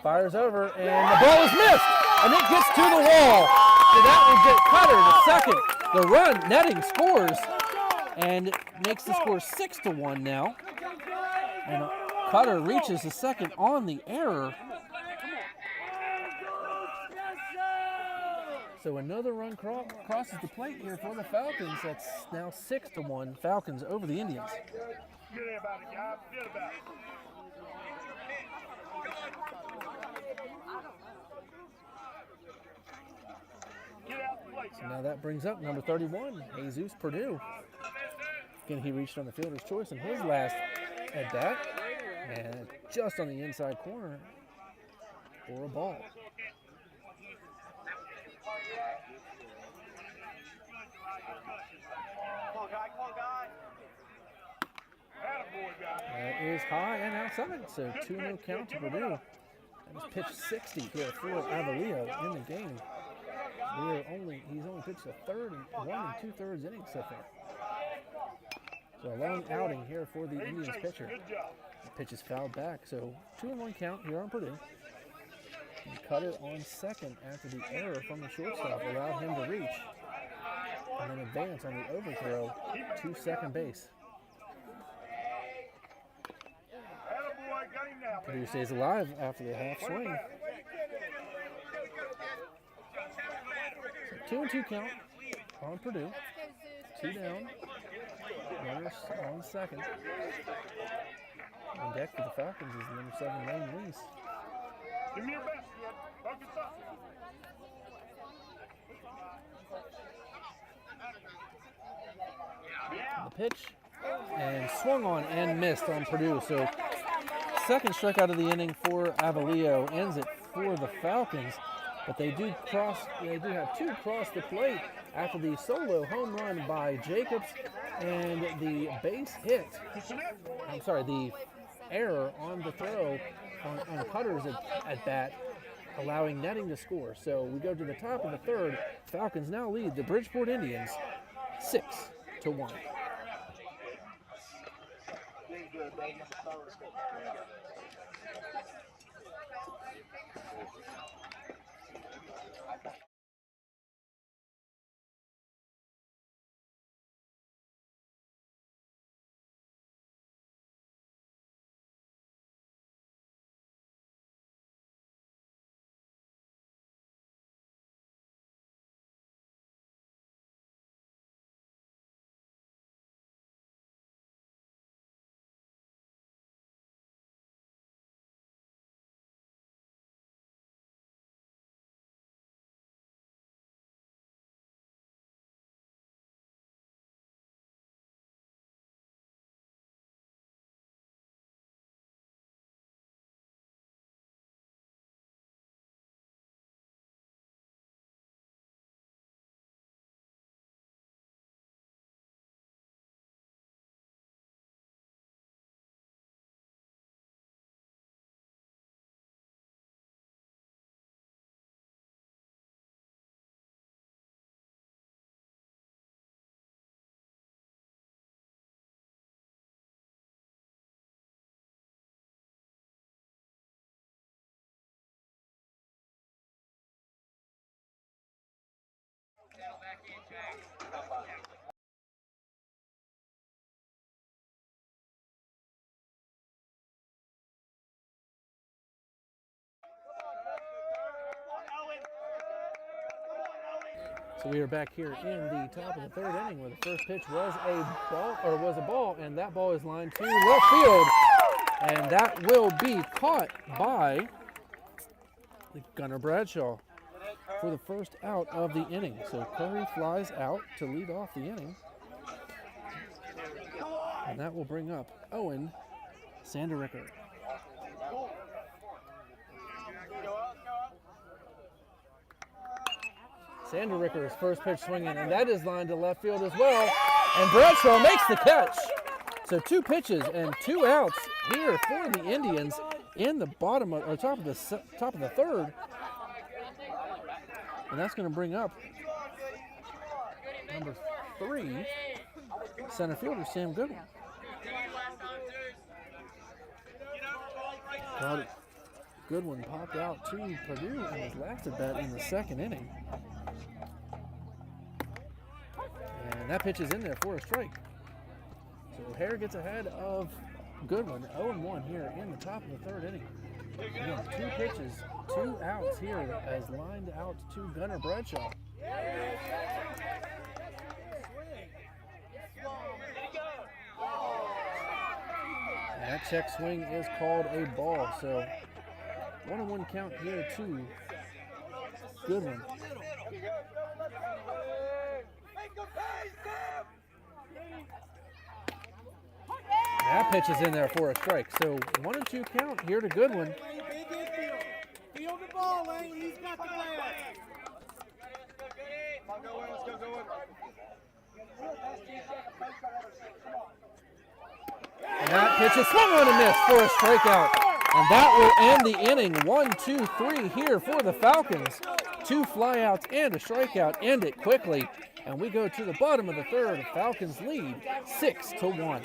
S1: Fires over, and the ball is missed, and it gets to the wall. So that will get Cutter to second. The run, Netting scores, and makes the score 6-1 now. And Cutter reaches the second on the error. So another run crosses the plate here for the Falcons. That's now 6-1 Falcons over the Indians.
S3: Get about it, guys. Get about it.
S1: So now that brings up number 31, Jesus Perdue. Again, he reached on the fielder's choice in his last at bat, and just on the inside corner for a ball. That is high and outside, so 2-0 count to Perdue. That is pitch 60 here for Avalio in the game. He's only pitched a 1 2/3 innings so far. So a long outing here for the Indians pitcher. The pitch is fouled back, so 2-1 count here on Perdue. And Cutter on second after the error from the shortstop allowed him to reach. And then advance on the overthrow to second base.
S3: Attaboy, got him now.
S1: Purdue stays alive after the half swing. So 2-2 count on Purdue. 2 down. Runners on second. On deck for the Falcons is number 7, Lane Reese.
S3: Give me your best, kid. Focus up.
S1: The pitch and swung on and missed on Purdue. So second strikeout of the inning for Avalio ends it for the Falcons. But they do have 2 cross the plate after the solo home run by Jacobs and the base hit. The error on the throw on Cutter's at bat, allowing Netting to score. So we go to the top of the third. Falcons now lead the Bridgeport Indians 6-1. So we are back here in the top of the third inning where the first pitch was a ball, and that ball is lined to left field. And that will be caught by the Gunnar Bradshaw for the first out of the inning. So Curry flies out to lead off the inning. And that will bring up Owen Sandericker. Sandericker's first pitch swinging, and that is lined to left field as well. And Bradshaw makes the catch. So 2 pitches and 2 outs here for the Indians in the top of the third. And that's going to bring up number 3, center fielder Sam Goodwin. Goodwin popped out to Purdue in his last at bat in the second inning. And that pitch is in there for a strike. So O'Hare gets ahead of Goodwin, 0-1 here in the top of the third inning. Again, 2 pitches, 2 outs here as lined out to Gunnar Bradshaw. And that check swing is called a ball. So 1-1 count here to Goodwin. That pitch is in there for a strike. So 1-2 count here to Goodwin.
S5: Field the ball, Lane. He's got the play. Let's go.
S1: And that pitch is swung on and missed for a strikeout. And that will end the inning. 1, 2, 3 here for the Falcons. 2 flyouts and a strikeout. End it quickly. And we go to the bottom of the third. Falcons lead 6-1.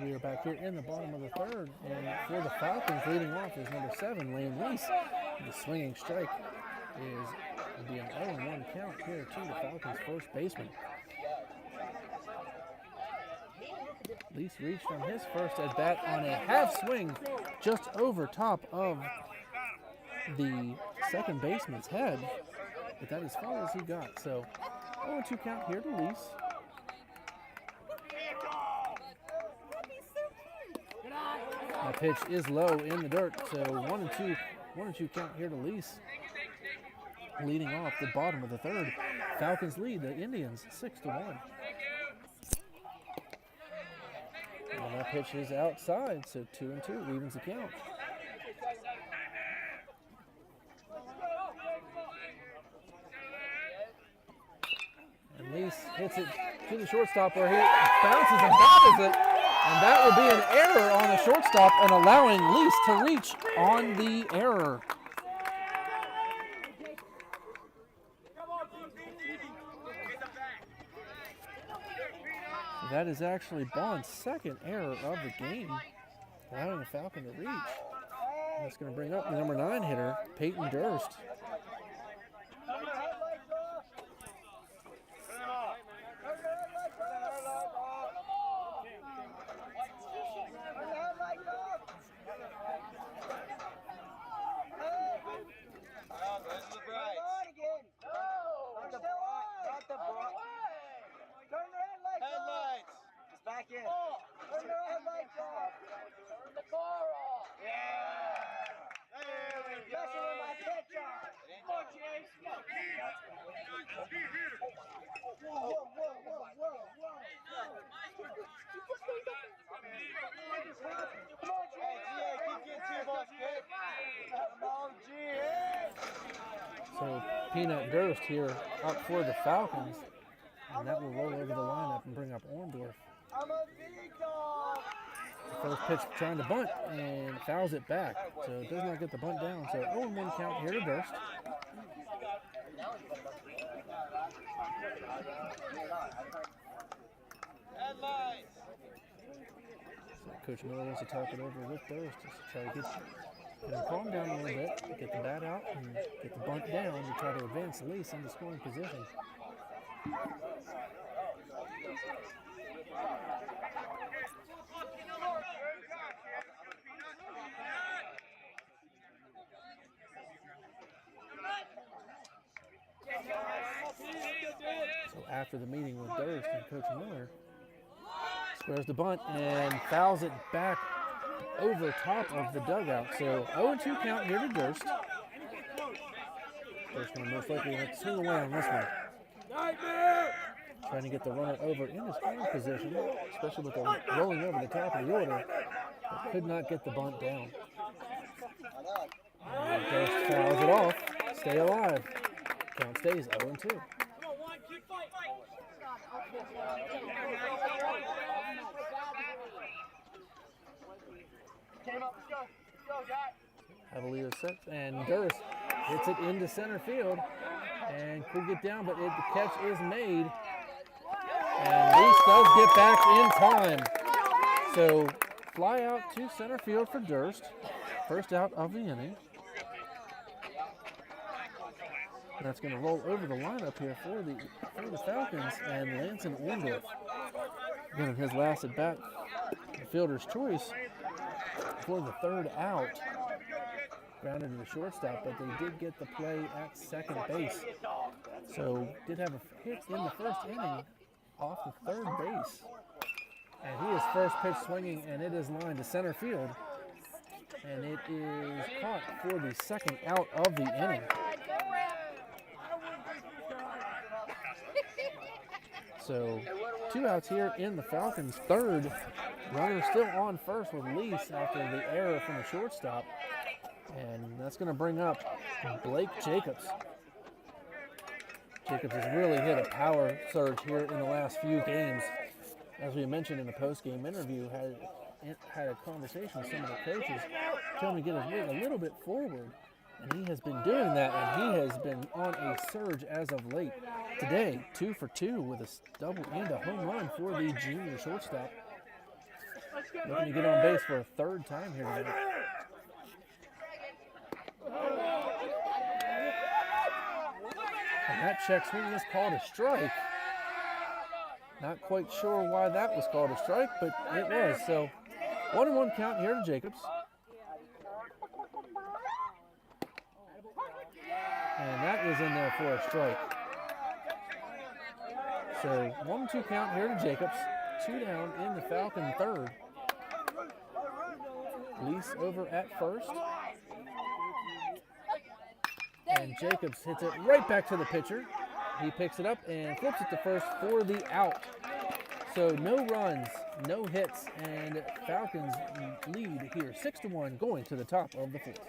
S1: We are back here in the bottom of the third, and for the Falcons, leading off is number 7, Lane Lease. The swinging strike will be an 0-1 count here to the Falcons' first baseman. Lease reached on his first at bat on a half swing just over top of the second baseman's head, but that is as far as he got. So 0-2 count here to Lease. That pitch is low in the dirt, so 1-2 count here to Lease. Leading off the bottom of the third, Falcons lead the Indians 6-1. And that pitch is outside, so 2-2 evens the count. And Lease hits it to the shortstop where he bounces and bobbles it. And that will be an error on the shortstop and allowing Lease to reach on the error. That is actually Bond's second error of the game, allowing the Falcon to reach. And that's going to bring up the number 9 hitter, Peyton Durst. So Peanut Durst here up for the Falcons, and that will roll over the lineup and bring up Orndorff. The first pitch trying to bunt and fouls it back, so it does not get the bunt down. So 0-1 count here to Durst. So Coach Miller wants to talk it over with Durst just to try to get him calm down a little bit, get the bat out, and get the bunt down to try to advance the Lease into scoring position. So after the meeting with Durst and Coach Miller, squares the bunt and fouls it back over top of the dugout. So 0-2 count here to Durst. Durst going to most likely have to swing away on this one. Trying to get the runner over into scoring position, especially with the rolling over the top of the order, but could not get the bunt down. And Durst fouls it off. Stay alive. Count stays 0-2. Heavily set, and Durst hits it into center field and could get down, but the catch is made. And Lease does get back in time. So fly out to center field for Durst. First out of the inning. And that's going to roll over the lineup here for the Falcons, and Lanson Orndorff, again his last at bat, the fielder's choice for the third out. Grounded to the shortstop, but they did get the play at second base. So did have a hit in the first inning off the third base. And he is first pitch swinging, and it is lined to center field. And it is caught for the second out of the inning. So 2 outs here in the Falcons' third. Runner still on first with Lease after the error from the shortstop. And that's going to bring up Blake Jacobs. Jacobs has really hit a power surge here in the last few games. As we mentioned in the post-game interview, had a conversation with some of the coaches, telling him to get his weight a little bit forward. And he has been doing that, and he has been on a surge as of late. Today, 2 for 2 with a double and a home run for the junior shortstop. Looking to get on base for a third time here tonight. And that check swing is called a strike. Not quite sure why that was called a strike, but it was. So 1-1 count here to Jacobs. And that is in there for a strike. So 1-2 count here to Jacobs. 2 down in the Falcon third. Lease over at first. And Jacobs hits it right back to the pitcher. He picks it up and flips it to first for the out. So no runs, no hits, and Falcons lead here 6-1 going to the top of the fourth.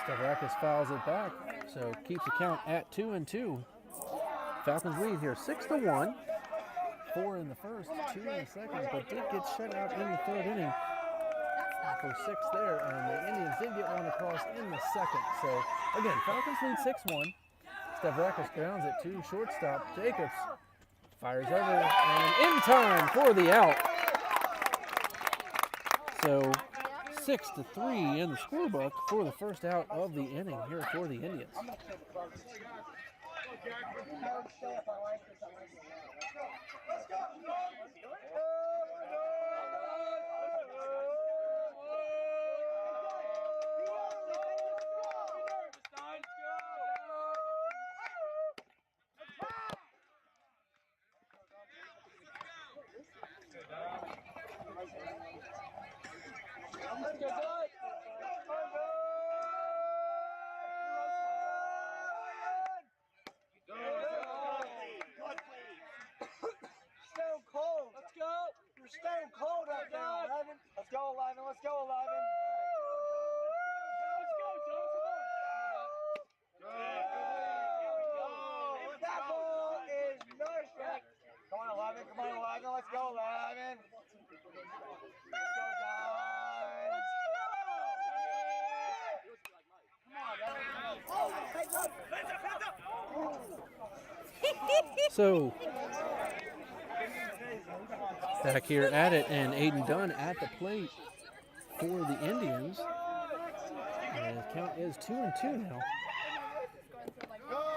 S1: Stavrakis fouls it back, so keeps the count at 2-2. Falcons lead here 6-1. 4 in the first, 2 in the second, but did get shut out in the third inning for 6 there, and the Indians did get one across in the second. So again, Falcons lead 6-1. Stavrakis grounds it to shortstop. Jacobs fires over and in time for the out. So 6-3 in the scorebook for the first out of the inning here for the Indians. So back here at it, and Aiden Dunn at the plate for the Indians. And the count is 2-2 now.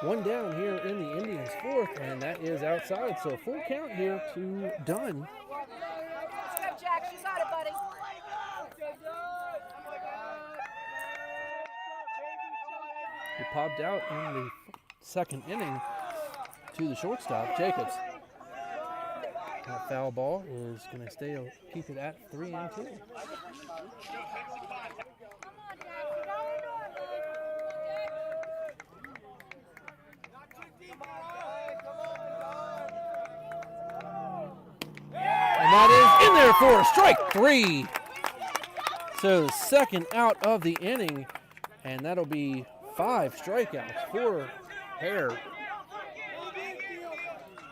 S1: One down here in the Indians' fourth, and that is outside. So full count here to Dunn.
S6: Let's go, Jack. You got it, buddy.
S1: He popped out in the second inning to the shortstop, Jacobs. That foul ball is going to keep it at 3-2. And that is in there for strike 3. So the second out of the inning, and that'll be 5 strikeouts for Hare.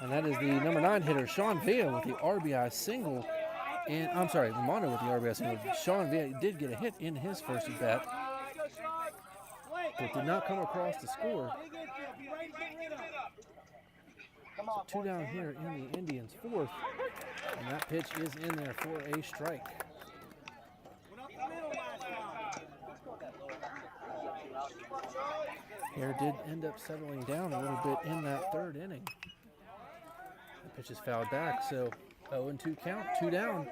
S1: And that is the number 9 hitter, Sean Villa, with the RBI single. And I'm sorry, Romano with the RBI single. Sean Villa did get a hit in his first at bat, but did not come across to score. So 2 down here in the Indians' fourth, and that pitch is in there for a strike. Hare did end up settling down a little bit in that third inning. The pitch is fouled back, so 0-2 count, 2 down.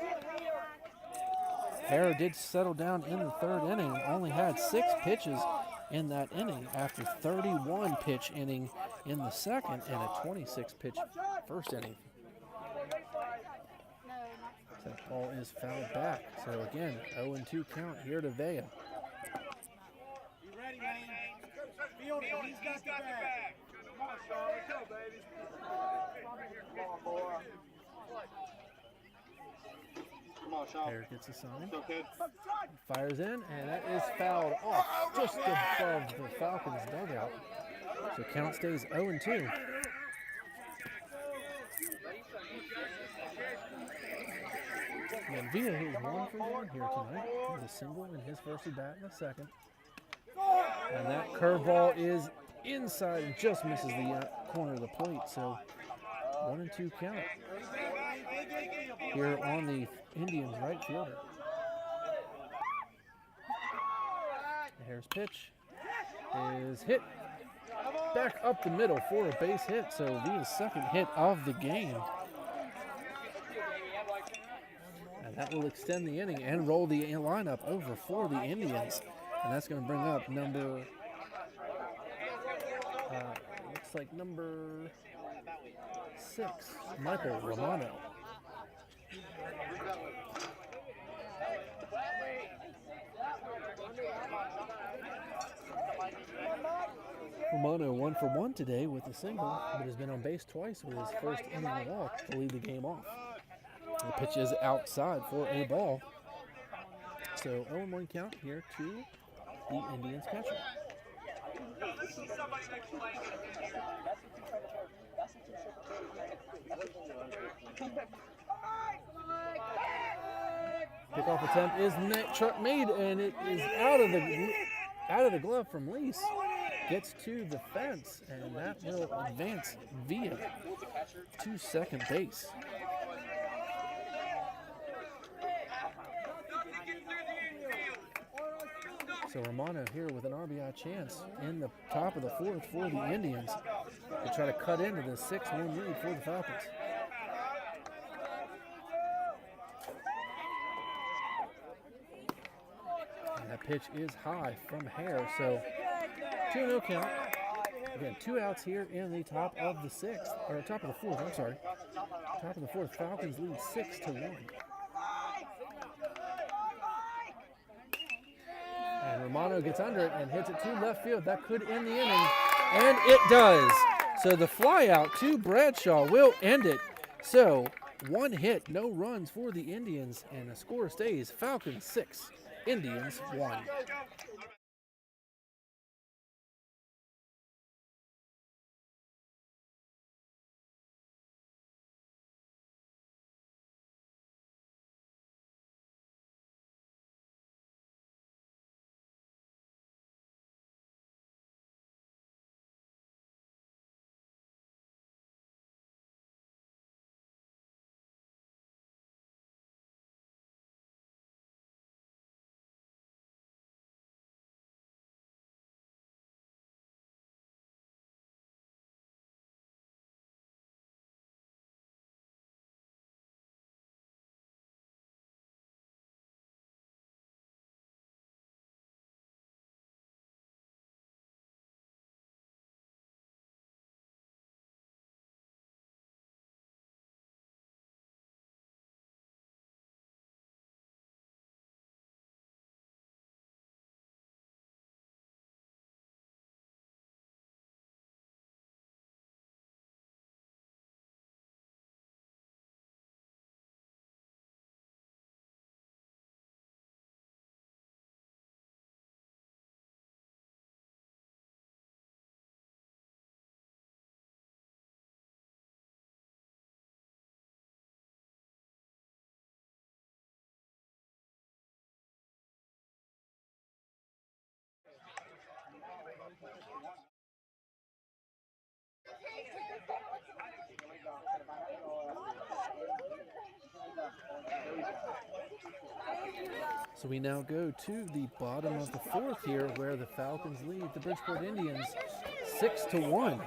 S1: Hare did settle down in the third inning, only had 6 pitches in that inning after 31 pitch inning in the second and a 26 pitch first inning. So that ball is fouled back. So again, 0-2 count here to Vea.
S3: He's got the bag. Come on, Sean. Let's go, baby. Come on, boy. Come on, Sean.
S1: Hare gets a sign.
S3: Go, kid.
S1: Fires in, and that is fouled off just above the Falcons' dugout. So count stays 0-2. And Villa, who's 1 for 1 here tonight, with a single in his first at bat in the second. And that curveball is inside and just misses the corner of the plate. So 1-2 count here on the Indians' right fielder. Hare's pitch is hit back up the middle for a base hit. So Villa's second hit of the game. And that will extend the inning and roll the lineup over for the Indians. And that's going to bring up number, looks like number 6, Michael Romano. Romano 1 for 1 today with a single, but has been on base twice with his first inning walk to lead the game off. The pitch is outside for a ball. So 0-1 count here to the Indians catcher. Pickoff attempt is made, and it is out of the glove from Lease. Gets to the fence, and that will advance Villa to second base. So Romano here with an RBI chance in the top of the fourth for the Indians to try to cut into the 6-1 lead for the Falcons. And that pitch is high from Hare, so 2-0 count. Again, 2 outs here in the top of the top of the fourth, I'm sorry. Top of the fourth, Falcons lead 6-1. And Romano gets under it and hits it to left field. That could end the inning, and it does. So the fly out to Bradshaw will end it. So 1 hit, no runs for the Indians, and the score stays Falcons 6, Indians 1. So we now go to the bottom of the fourth here, where the Falcons lead the Bridgeport Indians 6-1.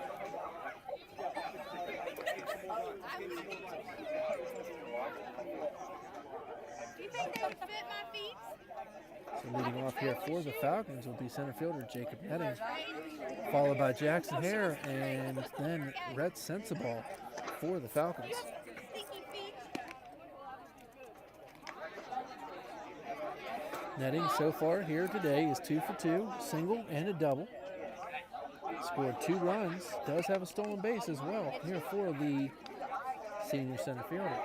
S6: Do you think they would fit my feet?
S1: So leading off here for the Falcons will be center fielder Jacob Netting, followed by Jackson Hare, and then Rhett Sensabaugh for the Falcons.
S6: Stinky feet.
S1: Netting so far here today is 2 for 2, single and a double. Scored 2 runs, does have a stolen base as well here for the senior center fielder.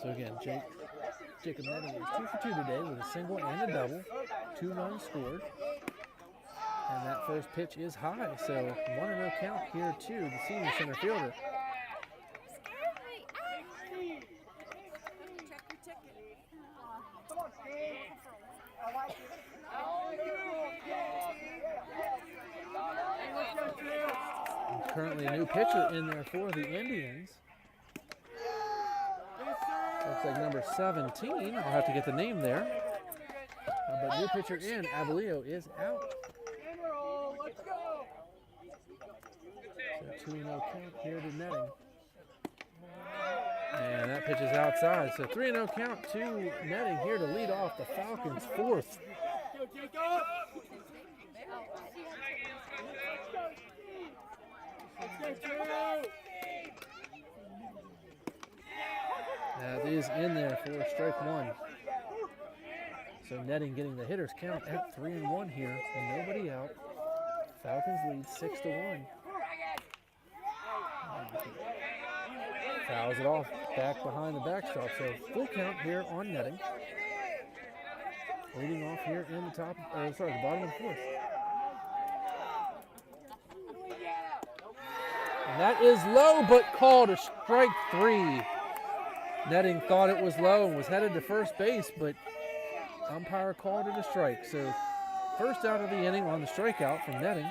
S1: So again, Jacob Netting is 2 for 2 today with a single and a double, 2 runs scored. And that first pitch is high, so 1-0 count here to the senior center fielder. And currently a new pitcher in there for the Indians. Looks like number 17. I'll have to get the name there. But new pitcher in, Avalio, is out. So 2-0 count here to Netting. And that pitch is outside. So 3-0 count to Netting here to lead off the Falcons' fourth. That is in there for strike one. So Netting getting the hitter's count at 3-1 here, and nobody out. Falcons lead 6-1. Fouls it off back behind the backstop. So full count here on Netting. Leading off here in the top, the bottom of the fourth. And that is low, but called a strike 3. Netting thought it was low and was headed to first base, but umpire called it a strike. So first out of the inning on the strikeout from Netting.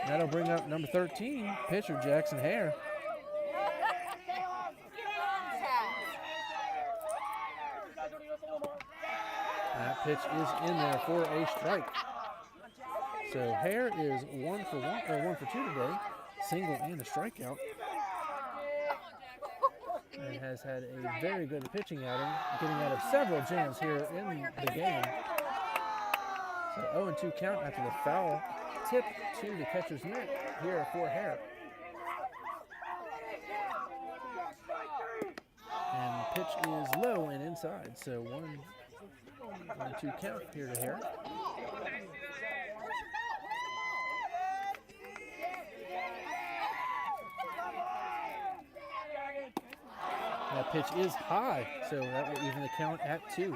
S1: That'll bring up number 13, pitcher Jackson Hare. That pitch is in there for a strike. So Hare is 1 for 2 today, single and a strikeout. And has had a very good pitching outing, getting out of several jams here in the game. So 0-2 count after the foul tip to the catcher's mitt here for Hare. And the pitch is low and inside, so 1-2 count here to Hare. That pitch is high, so that will even the count at 2.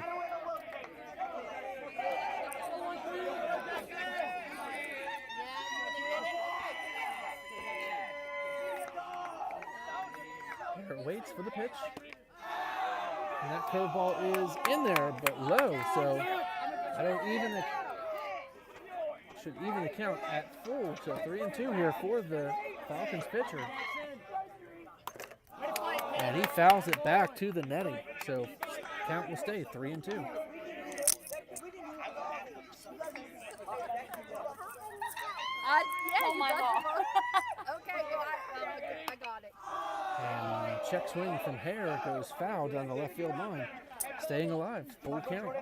S1: Hare waits for the pitch. And that curveball is in there, but low, so that'll should even the count at full. So 3-2 here for the Falcons pitcher. And he fouls it back to the netting. So count will stay 3-2.
S6: Yeah,
S7: Oh my God.
S6: Okay, well, I got it.
S1: And check swing from Hare goes foul down the left field line. Staying alive, full count.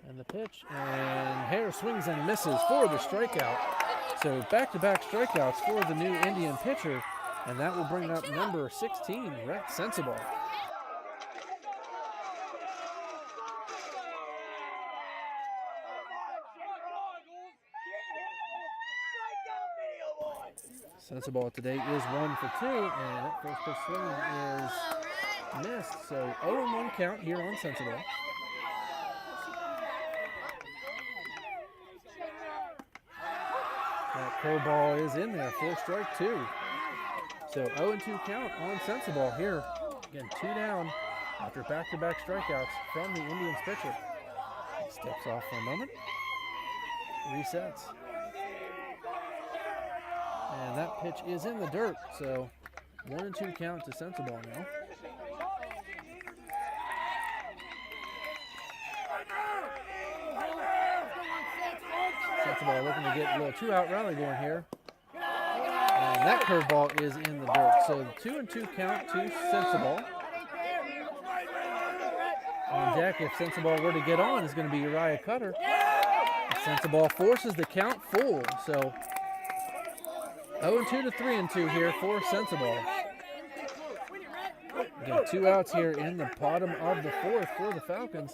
S1: And the pitch, and Hare swings and misses for the strikeout. So back-to-back strikeouts for the new Indian pitcher, and that will bring up number 16, Rhett Sensabaugh. Sensible today is 1 for 2, and that first pitch swing is missed. So 0-1 count here on Sensible. That curveball is in there for strike 2. So 0-2 count on Sensible here. Again, 2 down after back-to-back strikeouts from the Indians pitcher. Steps off for a moment. Resets. And that pitch is in the dirt, so 1-2 count to Sensible now. Sensible looking to get a little 2-out rally going here. And that curveball is in the dirt, so 2-2 count to Sensible. On deck, if Sensible were to get on, is going to be Uriah Cutter. Sensible forces the count full, so 0-2 to 3-2 here for Sensible. Again, 2 outs here in the bottom of the 4th for the Falcons.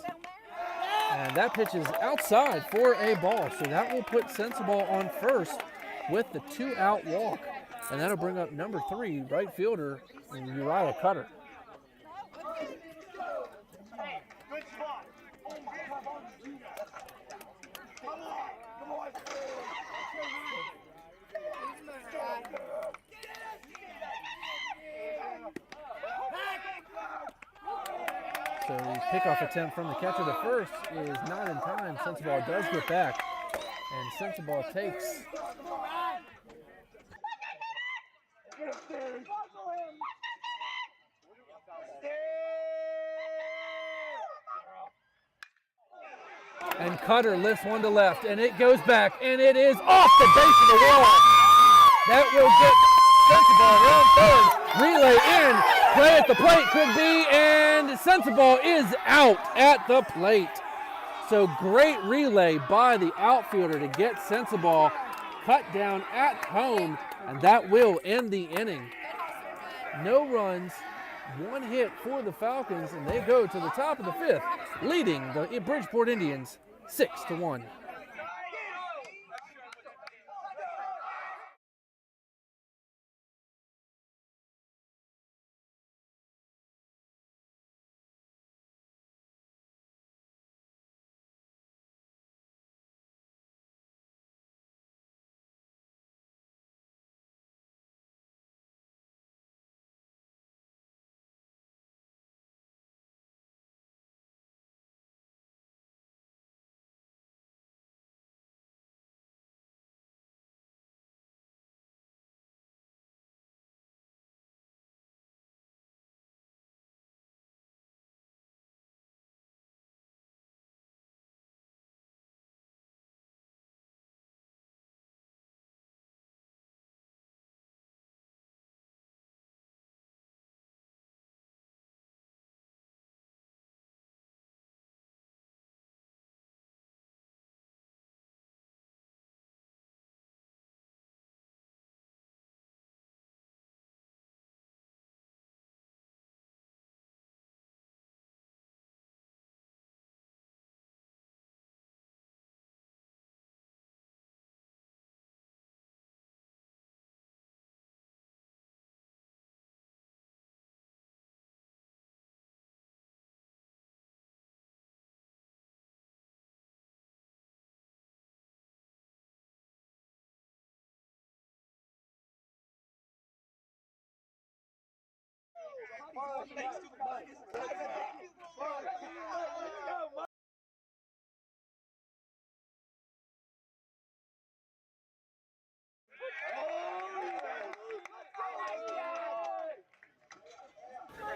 S1: And that pitch is outside for a ball, so that will put Sensible on first with the 2-out walk. And that'll bring up number 3, right fielder, Uriah Cutter. So the pickoff attempt from the catcher to first is not in time. Sensible does get back, and Sensible takes. And Cutter lifts one to left, and it goes back, and it is off the base of the wall. That will get Sensible around third. Relay in. Play at the plate could be, and Sensible is out at the plate. So great relay by the outfielder to get Sensible cut down at home, and that will end the inning. No runs, 1 hit for the Falcons, and they go to the top of the 5th, leading the Bridgeport Indians 6-1.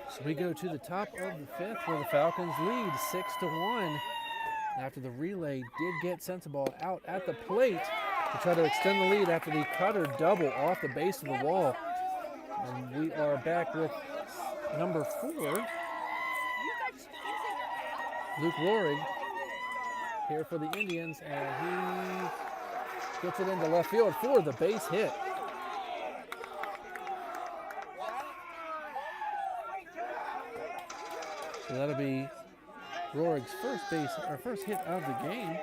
S1: So we go to the top of the 5th where the Falcons lead 6-1 after the relay did get Sensible out at the plate to try to extend the lead after the Cutter double off the base of the wall. And we are back with number 4, Luke Rohrig, here for the Indians, and he gets it into left field for the base hit. So that'll be Rohrig's first hit of the game.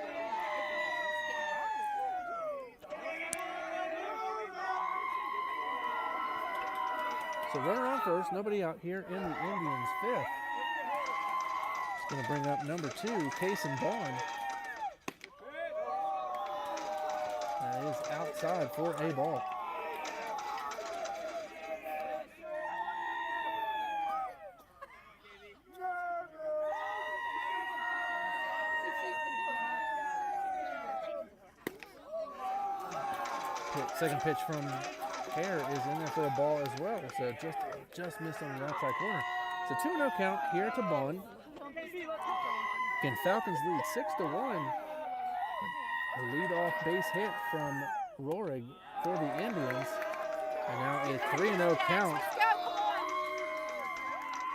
S1: So runner on first, nobody out here in the Indians' fifth. It's going to bring up number 2, Kason Bond. That is outside for a ball. Second pitch from Hare is in there for a ball as well, so just missed on the outside corner. So 2-0 count here to Bond. Again, Falcons lead 6-1. A leadoff base hit from Rohrig for the Indians, and now a 3-0 count.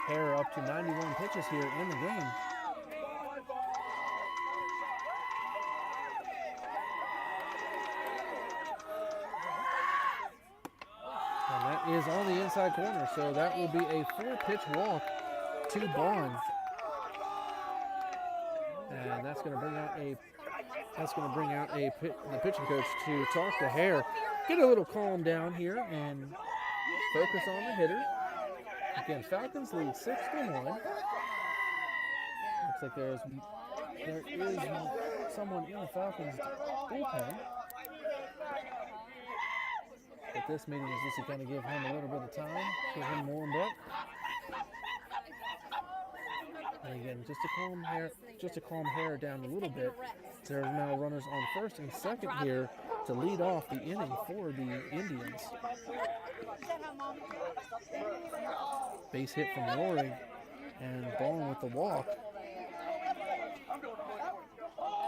S1: Hare up to 91 pitches here in the game. Is on the inside corner, so that will be a 4-pitch walk to Bond, and that's going to bring out the pitching coach to talk to Hare, get a little calm down here, and focus on the hitter. Again, Falcons lead 6-1. Looks like there is someone in the Falcons bullpen. But this meeting is just to kind of give him a little bit of time, give him warmed up. And again, just to calm Hare down a little bit. There are now runners on first and second here to lead off the inning for the Indians. Base hit from Rohrig, and Bond with the walk.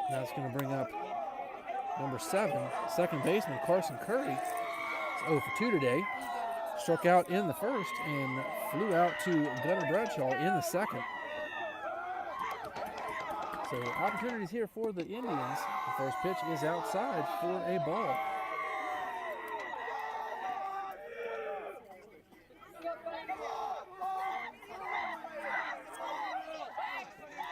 S1: That's going to bring up number 7, second baseman Carson Curry. 0 for 2 today. Struck out in the first and flew out to Gunnar Bradshaw in the second. So opportunities here for the Indians. The first pitch is outside for a ball.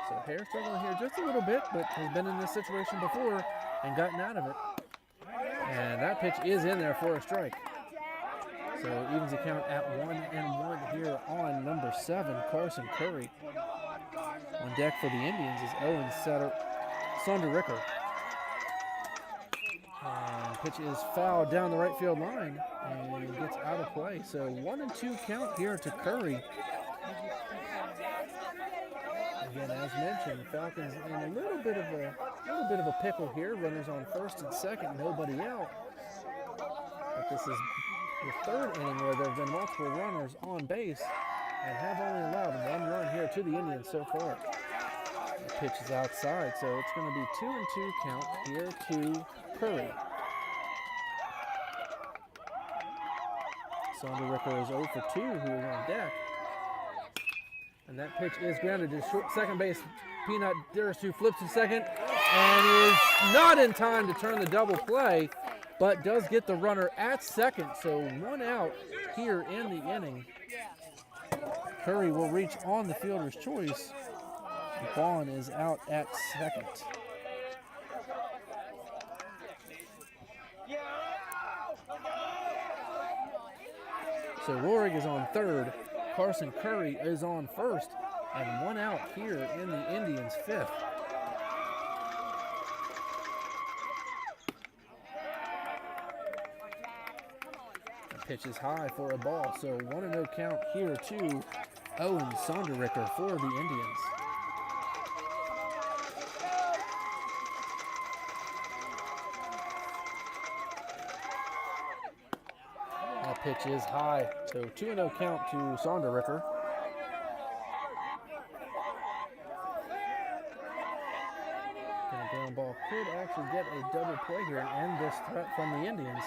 S1: So Hare struggling here just a little bit, but has been in this situation before and gotten out of it. And that pitch is in there for a strike. So evens the count at 1-1 here on number 7, Carson Curry. On deck for the Indians is Owen Sonderricker. And pitch is fouled down the right field line and gets out of play. So 1-2 count here to Curry. Again, as mentioned, Falcons in a little bit of a pickle here. Runners on first and second, nobody out. But this is the third inning where there have been multiple runners on base and have only allowed 1 run here to the Indians so far. The pitch is outside, so it's going to be 2-2 count here to Curry. Sonderricker is 0 for 2, who is on deck. And that pitch is grounded to second base. Peanut Deristu flips to second and is not in time to turn the double play, but does get the runner at second. So 1 out here in the inning. Curry will reach on the fielder's choice. Vaughn is out at second. So Rohrig is on third. Carson Curry is on first, and 1 out here in the Indians' fifth. The pitch is high for a ball, so 1-0 count here to Owen Sonderricker for the Indians. That pitch is high, so 2-0 count to Sonderricker. And a ground ball could actually get a double play here and end this threat from the Indians.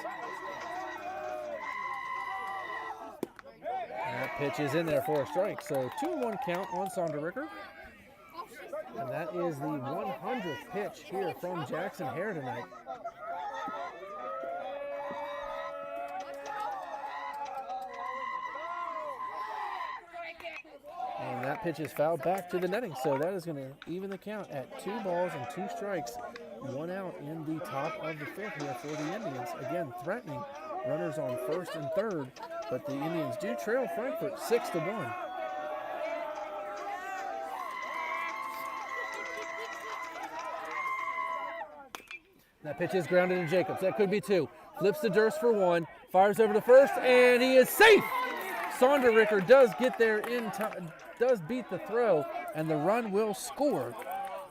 S1: And that pitch is in there for a strike, so 2-1 count on Sonderricker. And that is the 100th pitch here from Jackson Hare tonight. And that pitch is fouled back to the netting, so that is going to even the count at 2 balls and 2 strikes, 1 out in the top of the fifth here for the Indians. Again, threatening runners on first and third but the Indians do trail Frankfort 6-1. That pitch is grounded to Jacobs. That could be 2. Flips to Durst for 1. Fires over to first, and he is safe. Sonderricker does get there in time, does beat the throw, and the run will score.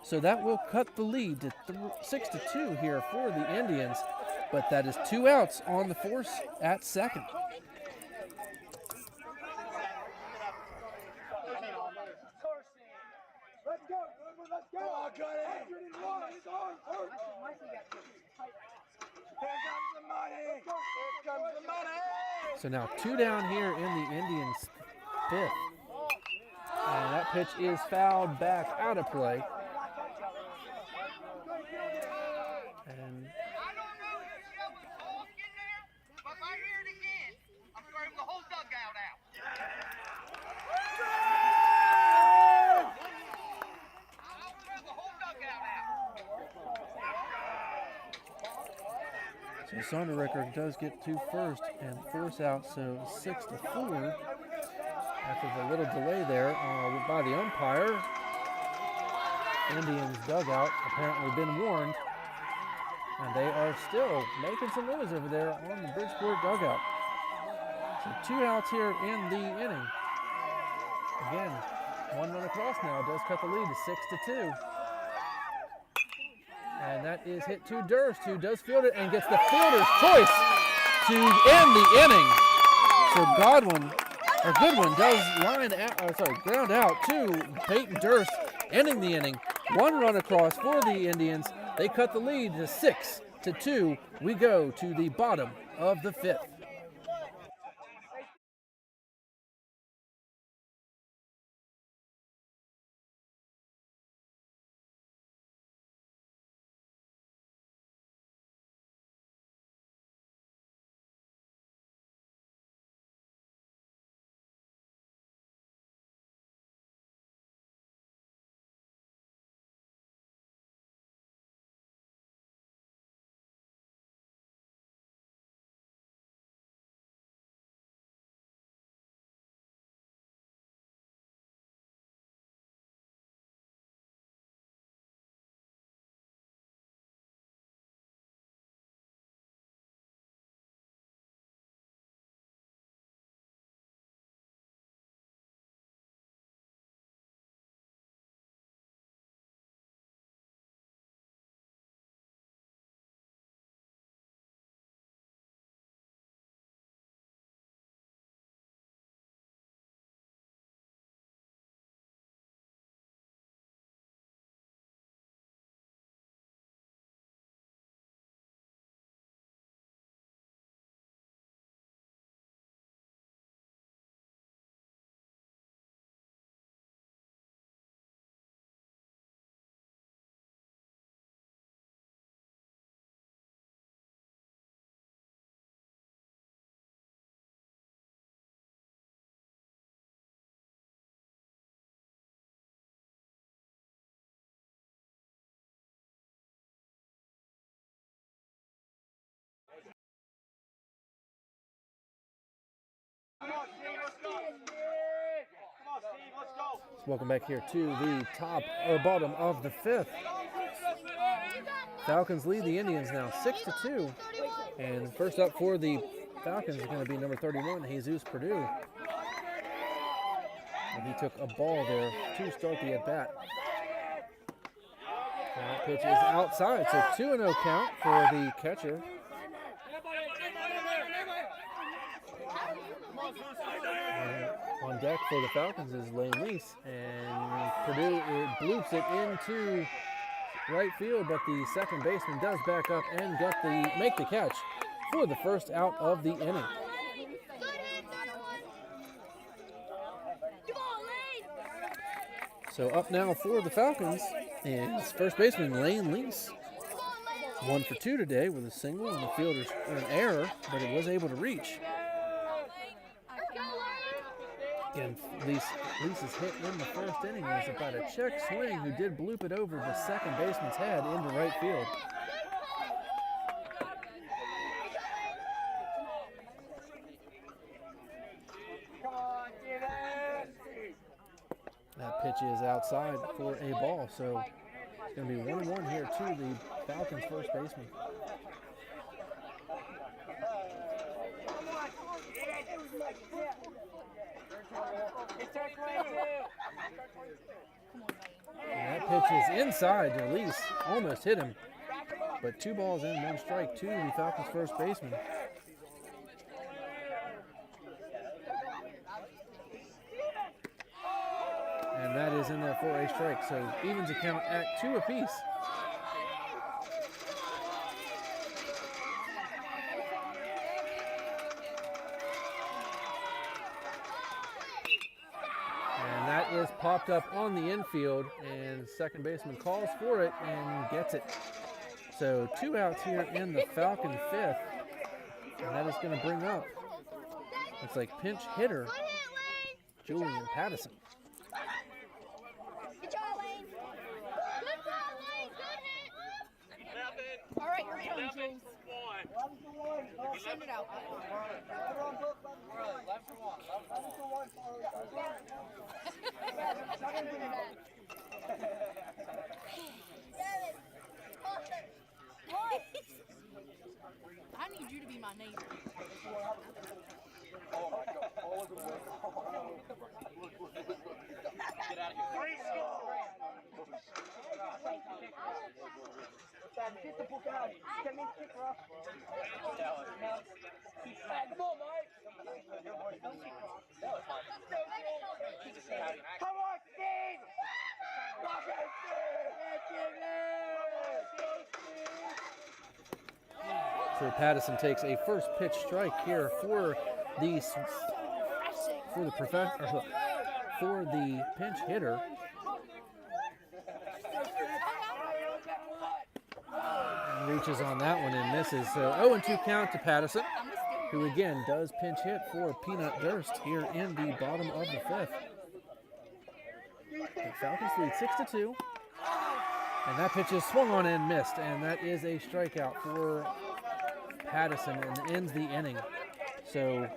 S1: So that will cut the lead to 6-2 here for the Indians. But that is 2 outs on the force at second.
S3: Let's go, Goodwin, let's go. Oh, got it. Here comes the money. Here comes the money.
S1: So now 2 down here in the Indians' 5th. And that pitch is fouled back out of play. And
S4: I don't know if that was talk in there, but if I hear it again, I'm throwing the whole dugout out. I'll throw the whole dugout out.
S1: so Sonderricker does get 2 first and force out, so 6-4. After the little delay there by the umpire, Indians dugout apparently been warned, and they are still making some noise over there on the Bridgeport dugout. So 2 outs here in the inning. Again, 1 run across now does cut the lead to 6-2. And that is hit to Durst, who does field it and gets the fielder's choice to end the inning. So Goodwin does ground out to Peyton Durst, ending the inning. 1 run across for the Indians. They cut the lead to 6-2. We go to the bottom of the 5th. Welcome back here to the bottom of the 5th. Falcons lead the Indians now 6-2. And first up for the Falcons is going to be number 31, Jesus Perdue. And he took a ball there to start the at-bat. And that pitch is outside, so 2-0 count for the catcher. On deck for the Falcons is Lane Lease, and Perdue bloops it into right field, but the second baseman does back up and make the catch for the first out of the inning. So up now for the Falcons is first baseman Lane Lease. 1 for 2 today with a single and the fielder's an error, but it was able to reach. Again, Lisa's hit in the first inning was about a check swing who did bloop it over the second baseman's head into right field. pitch is outside for a ball. So it's going to be 1-1 here to the Falcons first baseman. And that pitch is inside to release. Almost hit him. But 2 balls and 1 strike to the Falcons first baseman. And that is in there for a strike. So evens the count at 2 apiece. And that is popped up on the infield, and second baseman calls for it and gets it. So 2 outs here in the Falcon 5th. And that is going to bring up, looks like pinch hitter, Julian Pattison.
S6: Good job, Lane. Good job, Lane. Good hit. All right, your turn, James. Send it out. I need you to be my neighbor.
S5: Get out of here. Get the book out. Get me kick off. Come on, Mike. Come on, Steve.
S1: So Pattison takes a first pitch strike here for the pinch hitter. And reaches on that one and misses. So 0-2 count to Pattison, who again does pinch hit for Peanut Durst here in the bottom of the 5th. The Falcons lead 6-2. And that pitch is swung on and missed, and that is a strikeout for Pattison and ends the inning. So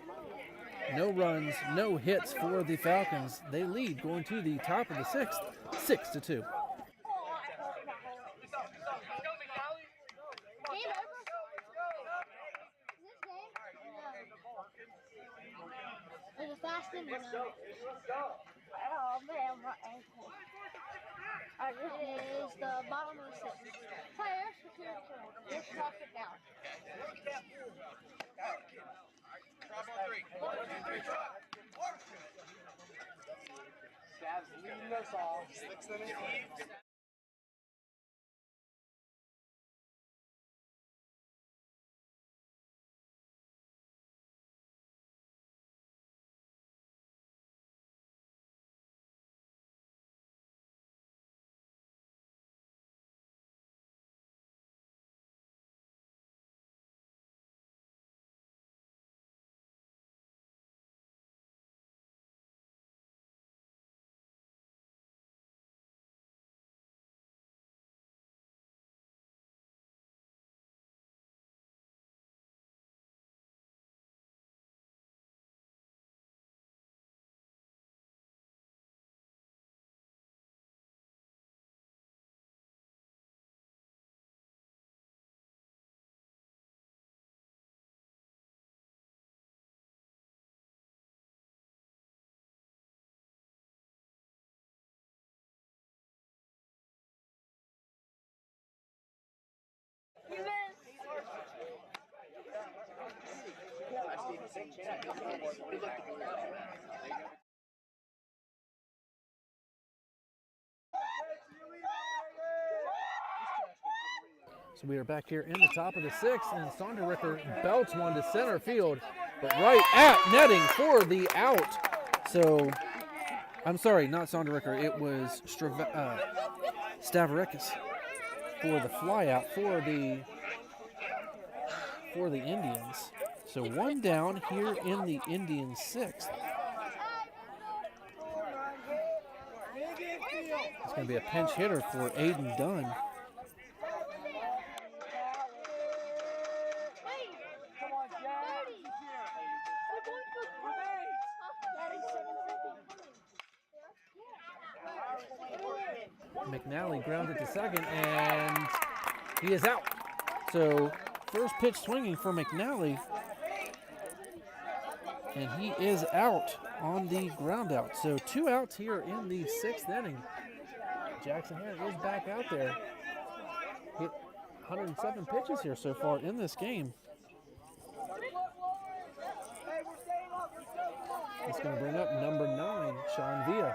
S1: no runs, no hits for the Falcons. They lead going to the top of the 6th, 6-2.
S6: Is it fast in or no? Oh man, my ankle. Alright, this is the bottom of the 6th. Players, let's drop it down.
S5: Scab's leading us all. 6th inning.
S1: So we are back here in the top of the 6th, and Sonderricker belts one to center field, but right at netting for the out. So, I'm sorry, not Sonderricker, it was Stavrakis for the flyout for the Indians. So 1 down here in the Indians' 6th. It's going to be a pinch hitter for Aiden Dunn. McNally grounds it to second, and he is out. So first pitch swinging for McNally, and he is out on the ground out. So 2 outs here in the 6th inning. Jackson Hare is back out there. Hit 107 pitches here so far in this game. It's going to bring up number 9, Sean Villa.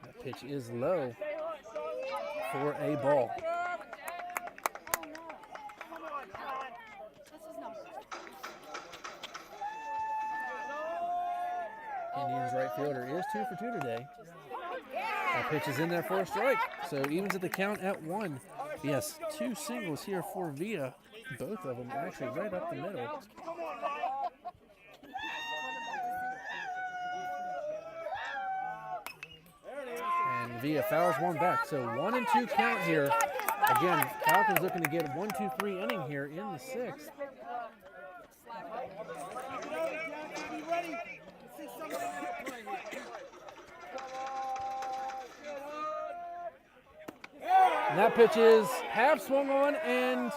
S1: That pitch is low for a ball. Indians right fielder is 2 for 2 today. That pitch is in there for a strike, so evens at the count at 1. Yes, 2 singles here for Villa. Both of them actually right up the middle. And Villa fouls one back, so 1 and 2 count here. Again, Falcons looking to get 1, 2, 3 inning here in the 6th. And that pitch is half swung on and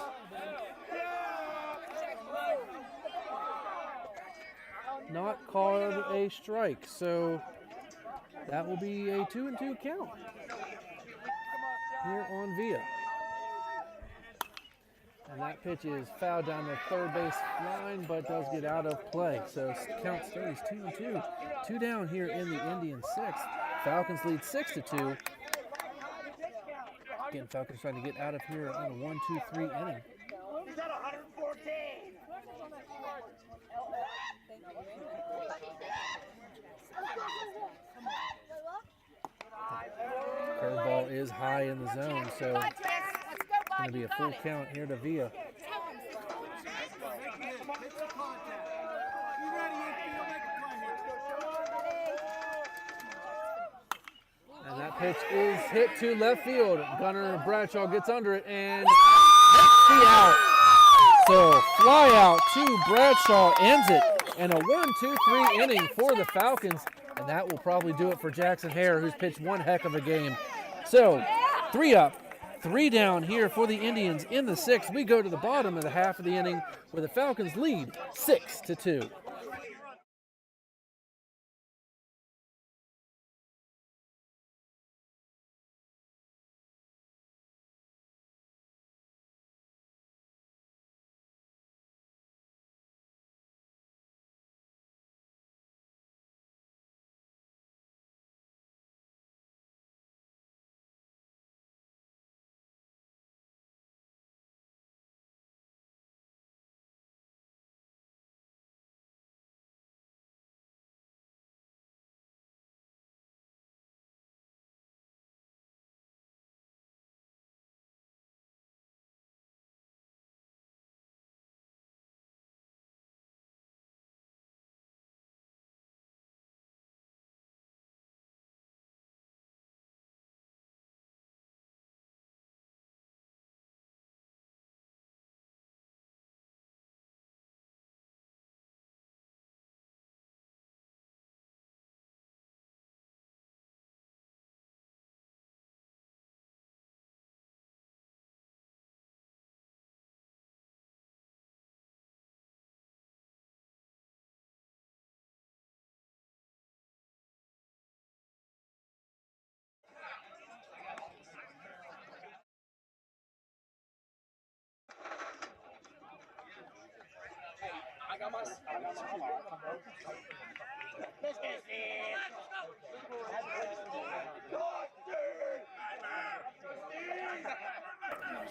S1: not called a strike. So that will be a 2 and 2 count here on Villa. And that pitch is fouled down the third base line, but does get out of play. So count stays 2 and 2. 2 down here in the Indians 6th. Falcons lead 6 to 2. Again, Falcons trying to get out of here on a 1, 2, 3 inning.
S3: He's at 114.
S1: Curveball is high in the zone, so it's going to be a full count here to Villa. And that pitch is hit to left field. Gunnar Bradshaw gets under it and makes the out. So fly out to Bradshaw ends it, and a 1, 2, 3 inning for the Falcons. And that will probably do it for Jackson Hare, who's pitched one heck of a game. So 3 up, 3 down here for the Indians in the 6th. We go to the bottom of the half of the inning where the Falcons lead 6 to 2.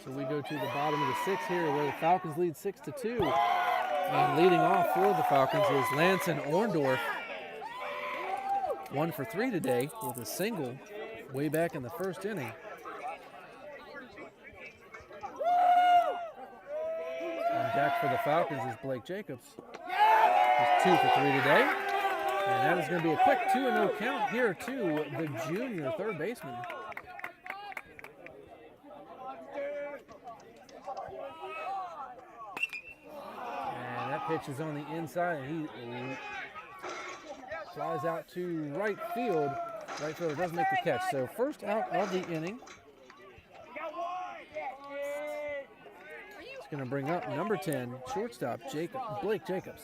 S1: So we go to the bottom of the 6th here where the Falcons lead 6 to 2. And leading off for the Falcons is Lanson Orndorff. 1 for 3 today with a single way back in the 1st inning. And back for the Falcons is Blake Jacobs. He's 2 for 3 today. And that is going to be a quick 2-0 count here to the junior third baseman. And that pitch is on the inside, and he flies out to right field. Right fielder does make the catch. So first out of the inning. It's going to bring up number 10, shortstop Blake Jacobs.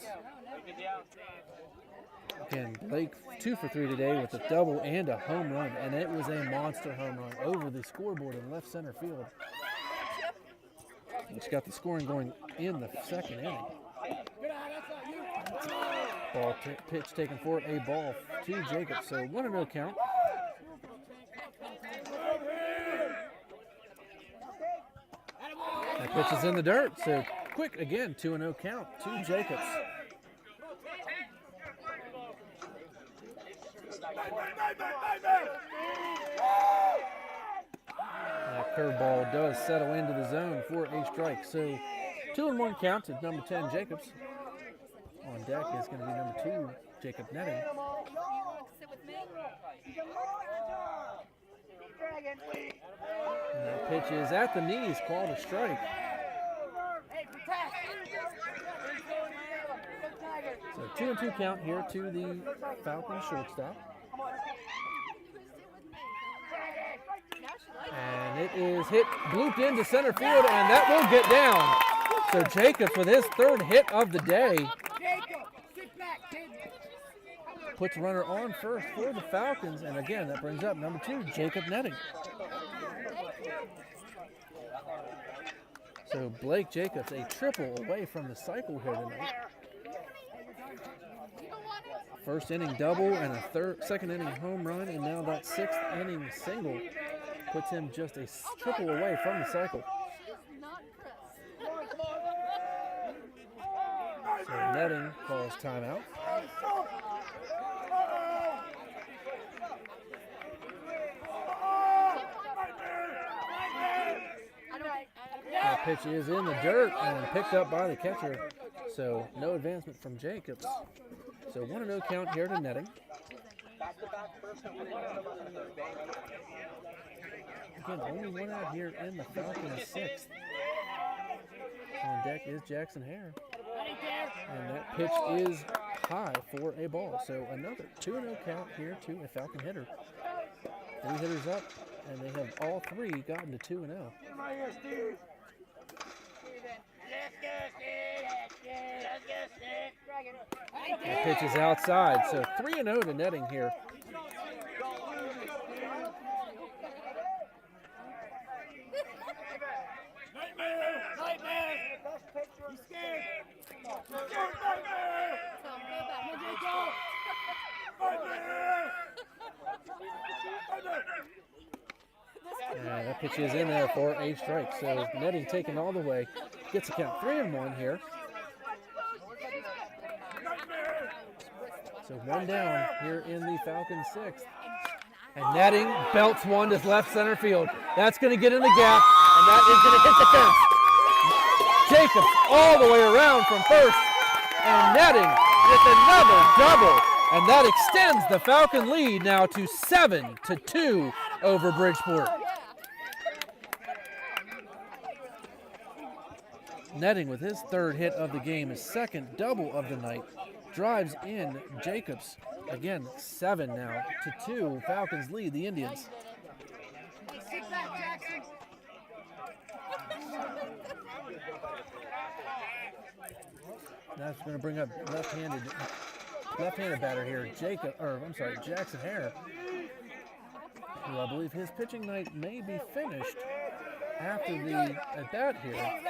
S1: Again, Blake 2 for 3 today with a double and a home run, and it was a monster home run over the scoreboard in left center field, which got the scoring going in the second inning. Ball pitch taken for a ball to Jacobs, so 1-0 count. That pitch is in the dirt, so quick again, 2-0 count to Jacobs. That curveball does settle into the zone for a strike, so 2-1 count to number 10, Jacobs. On deck is going to be number 2, Jacob Netting. And that pitch is at the knees, called a strike. So 2-2 count here to the Falcons shortstop. And it is hit, blooped into center field, and that will get down. So Jacobs with his third hit of the day puts runner on first for the Falcons, and again, that brings up number 2, Jacob Netting. So Blake Jacobs, a triple away from the cycle here tonight. First inning double and a second inning home run, and now that 6th inning single puts him just a triple away from the cycle. So Netting calls timeout. That pitch is in the dirt and picked up by the catcher. So no advancement from Jacobs. So 1-0 count here to Netting. Again, only one out here in the Falcons' 6th. On deck is Jackson Hare. And that pitch is high for a ball. So another 2-0 count here to a Falcon hitter. 3 hitters up, and they have all 3 gotten to 2-0. That pitch is outside, so 3-0 to Netting here. And that pitch is in there for a strike. So Netting taken all the way. Gets a count 3-1 here. So 1 down here in the Falcons' 6th. And Netting belts one to left center field. That's going to get in the gap, and that is going to hit the fence. Jacobs all the way around from first. And Netting with another double. And that extends the Falcon lead now to 7-2 over Bridgeport. Netting with his 3rd hit of the game, his 2nd double of the night, drives in Jacobs. Again, 7-2. Falcons lead the Indians. That's going to bring up left-handed batter here, Jackson Hare, who I believe his pitching night may be finished after the at-bat here.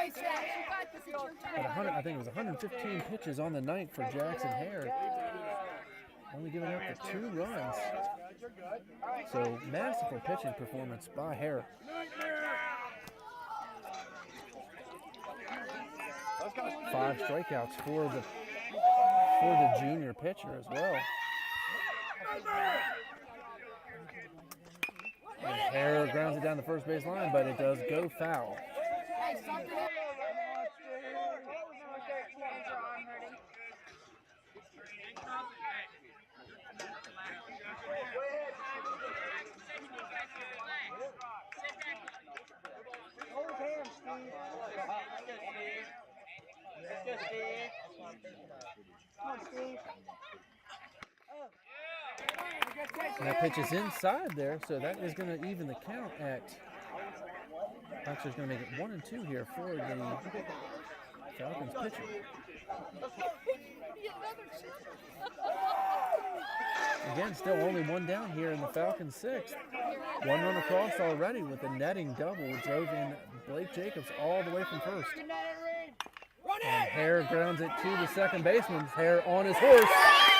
S1: But I think it was 115 pitches on the night for Jackson Hare. Only giving up the 2 runs. So masterful pitching performance by Hare. Five strikeouts for the junior pitcher as well. And Hare grounds it down the first base line, but it does go foul. And that pitch is inside there, so that is going to even the count at. Actually, it's going to make it 1-2 here for the Falcons pitcher. Again, still only one down here in the Falcons' sixth. One run across already with a netting double. Drove in Blake Jacobs all the way from first. And Hare grounds it to the second baseman. Hare on his horse,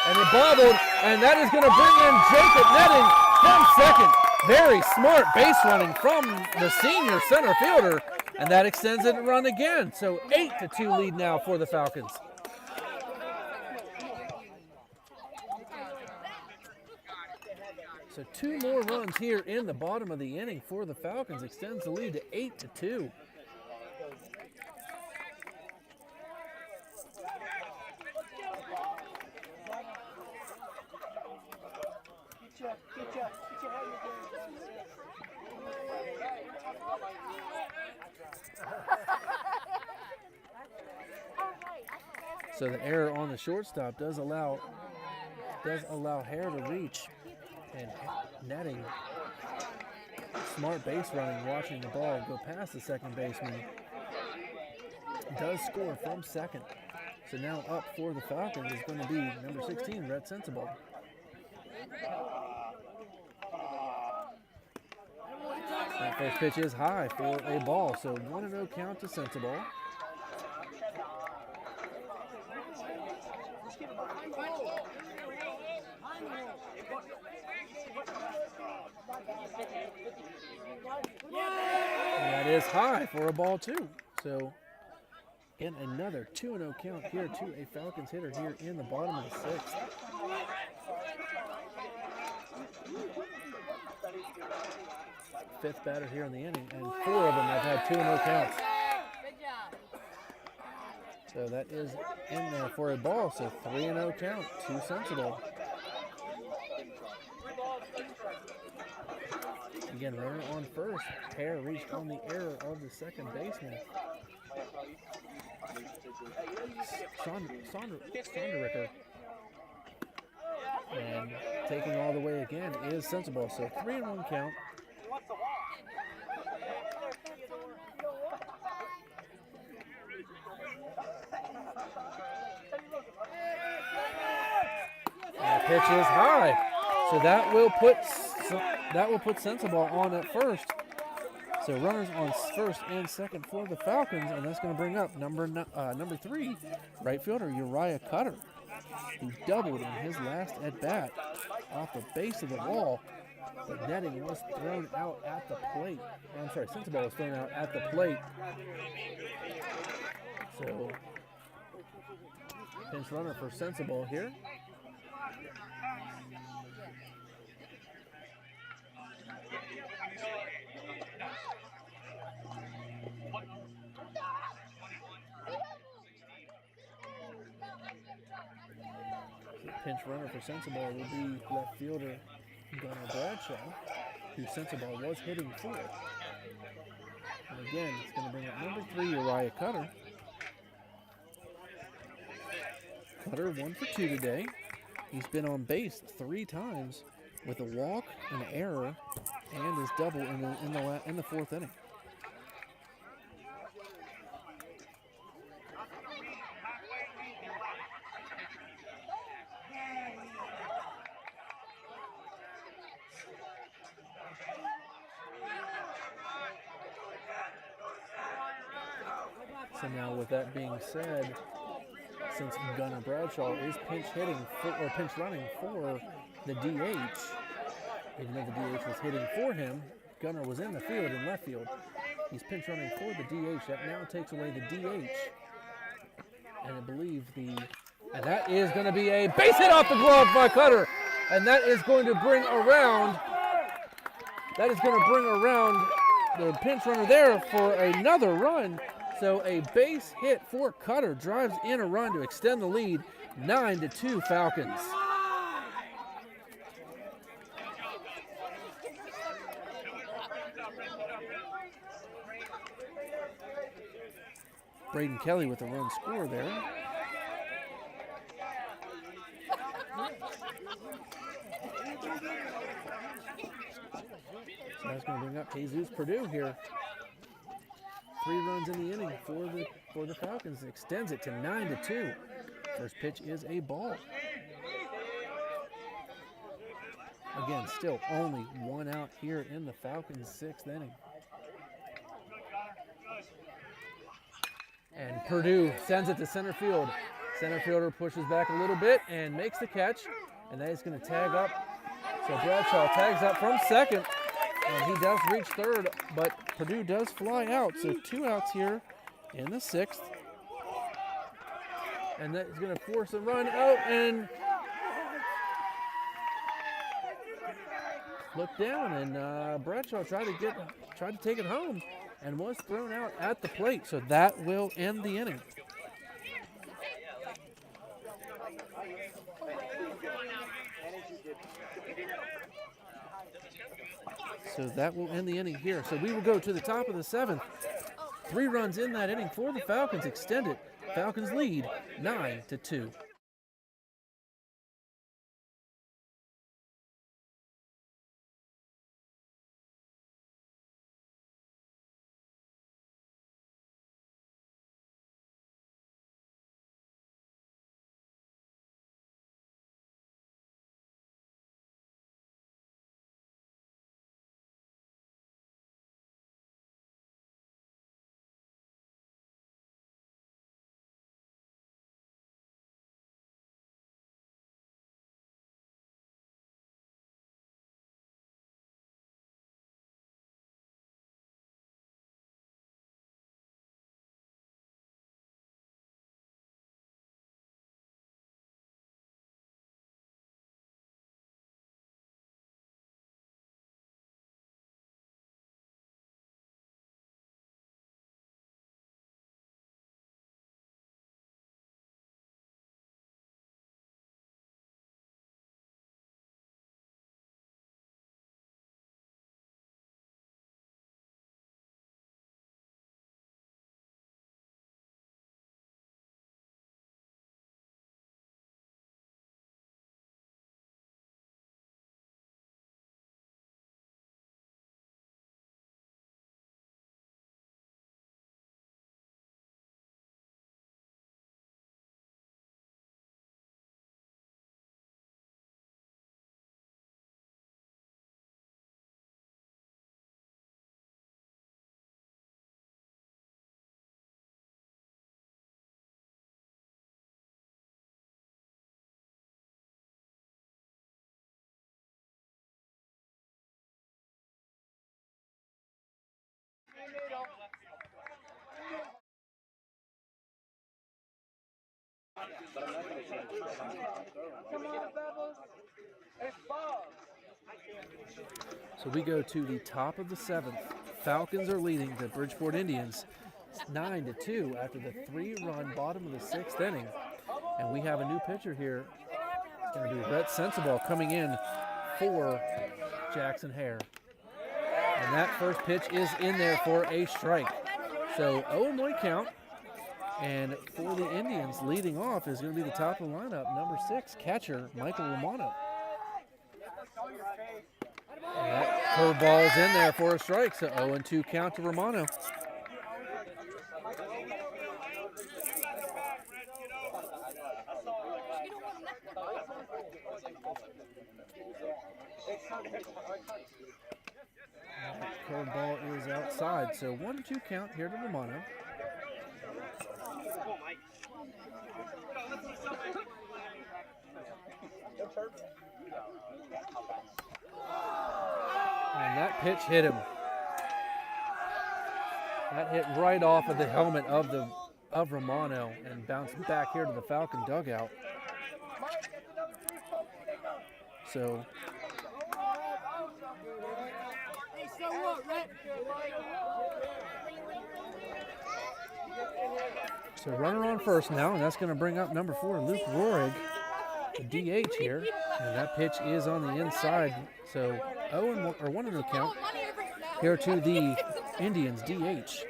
S1: and it bobbled, and that is going to bring in Jacob netting from second. Very smart base running from the senior center fielder, and that extends it run again. So 8-2 lead now for the Falcons. So 2 more runs here in the bottom of the inning for the Falcons, extends the lead to 8-2. So the error on the shortstop does allow Hare to reach, and netting, smart base running, watching the ball go past the second baseman, does score from second. So now up for the Falcons is going to be number 16, Rhett Sensible. That first pitch is high for a ball, so 1-0 count to Sensible. And that is high for a ball too. So again, another 2-0 count here to a Falcons hitter here in the bottom of the sixth. Fifth batter here in the inning, and 4 of them have had 2-0 counts. So that is in there for a ball, so 3-0 count to Sensible. Again, runner on first. Hare reached on the error of the second baseman. Sonderricker. And taking all the way again is Sensible. So 3-1 count. That pitch is high. So that will put Sensible on at first. So runners on first and second for the Falcons, and that's going to bring up number 3, right fielder Uriah Cutter, who doubled in his last at bat off the base of the wall. But netting was thrown out at the plate. I'm sorry, Sensible was thrown out at the plate. So pinch runner for Sensible here. Pinch runner for Sensible will be left fielder Gunnar Bradshaw, who Sensible was hitting for. And again, it's going to bring up number 3, Uriah Cutter. Cutter 1 for 2 today. He's been on base 3 times with a walk, an error, and his double in the 4th inning. So now, with that being said, since Gunnar Bradshaw is pinch running for the DH, even though the DH was hitting for him, Gunnar was in the field in left field. He's pinch running for the DH. That now takes away the DH, and I believe and that is going to be a base hit off the glove by Cutter, and that is going to bring around. The pinch runner there for another run. So a base hit for Cutter drives in a run to extend the lead, 9-2 Falcons. Braden Kelly with a run score there. So that's going to bring up Jesus Purdue here. 3 runs in the inning for the Falcons. Extends it to 9-2. First pitch is a ball. Again, still only 1 out here in the Falcons' 6th inning. And Purdue sends it to center field. Center fielder pushes back a little bit and makes the catch. And that is going to tag up. So Bradshaw tags up from second. And he does reach third, but Purdue does fly out. So 2 outs here in the 6th. And that is going to force a run out and looked down, and Bradshaw tried to take it home and was thrown out at the plate. So that will end the inning. So that will end the inning here. So we will go to the top of the 7th. 3 runs in that inning for the Falcons. Extended. Falcons lead 9-2. So we go to the top of the 7th. Falcons are leading the Bridgeport Indians 9-2 after the 3-run bottom of the 6th inning. And we have a new pitcher here. It's going to be Rhett Sensible coming in for Jackson Hare. And that first pitch is in there for a strike. So 0-1 count. And for the Indians, leading off is going to be the top of the lineup, number 6, catcher Michael Romano. And that curveball is in there for a strike, so 0-2 count to Romano. Curveball is outside, so 1-2 count here to Romano. And that pitch hit him. That hit right off of the helmet of Romano and bounced back here to the Falcon dugout. So runner on first now, and that's going to bring up number 4, Luke Rohrig, the DH here, and that pitch is on the inside. So 1-0 count here to the Indians DH.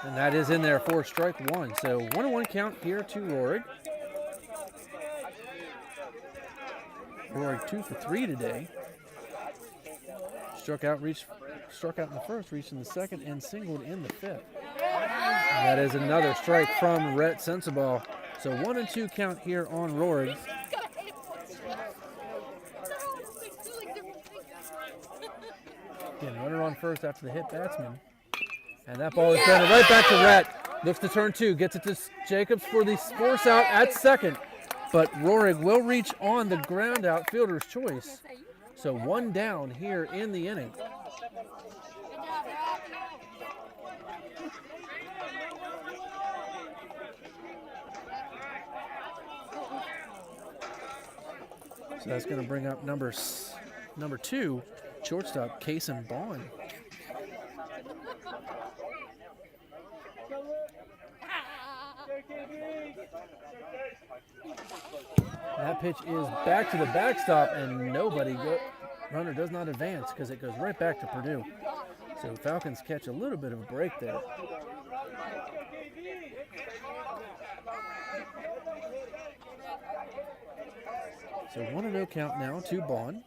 S1: And that is in there for strike one. So 1-1 count here to Rohrig. Rohrig 2 for 3 today. Struck out in the first, reached in the second, and singled in the fifth. And that is another strike from Rhett Sensabaugh. So 1-2 count here on Rohrig. Again, runner on first after the hit batsman. And that ball is grounded right back to Rhett. Looks to turn two, gets it to Jacobs for the force out at second. But Rohrig will reach on the ground out, fielder's choice. So one down here in the inning. So that's going to bring up number 2, shortstop Kason Bond. That pitch is back to the backstop, and runner does not advance because it goes right back to Purdue. So Falcons catch a little bit of a break there. So 1-0 count now to Bond.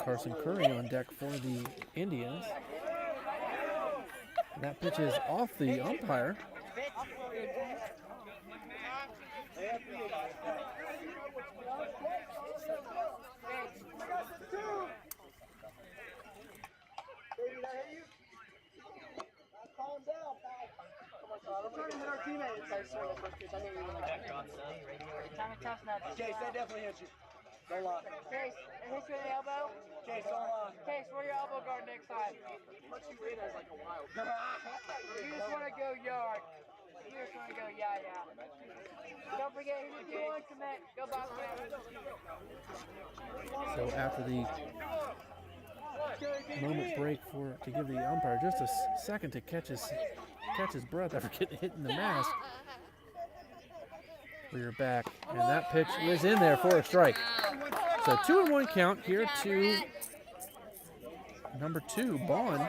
S1: Carson Curry on deck for the Indians. And that pitch is off the umpire.
S5: Calm down, pal. I'm trying to hit our teammate inside swing the first pitch. I knew you were like that. Chase, that definitely hits you. Don't lie.
S7: Chase, it hits you in the elbow.
S5: Chase, don't lie.
S7: Chase, where your elbow guard next time?
S5: Punch you in as like a wild.
S7: You just want to go yard. You just want to go yeah. Don't forget, he did one commit. Go back there.
S1: So after the moment break to give the umpire just a second to catch his breath after getting hit in the mask, we are back, and that pitch is in there for a strike. So 2-1 count here to number 2, Bond.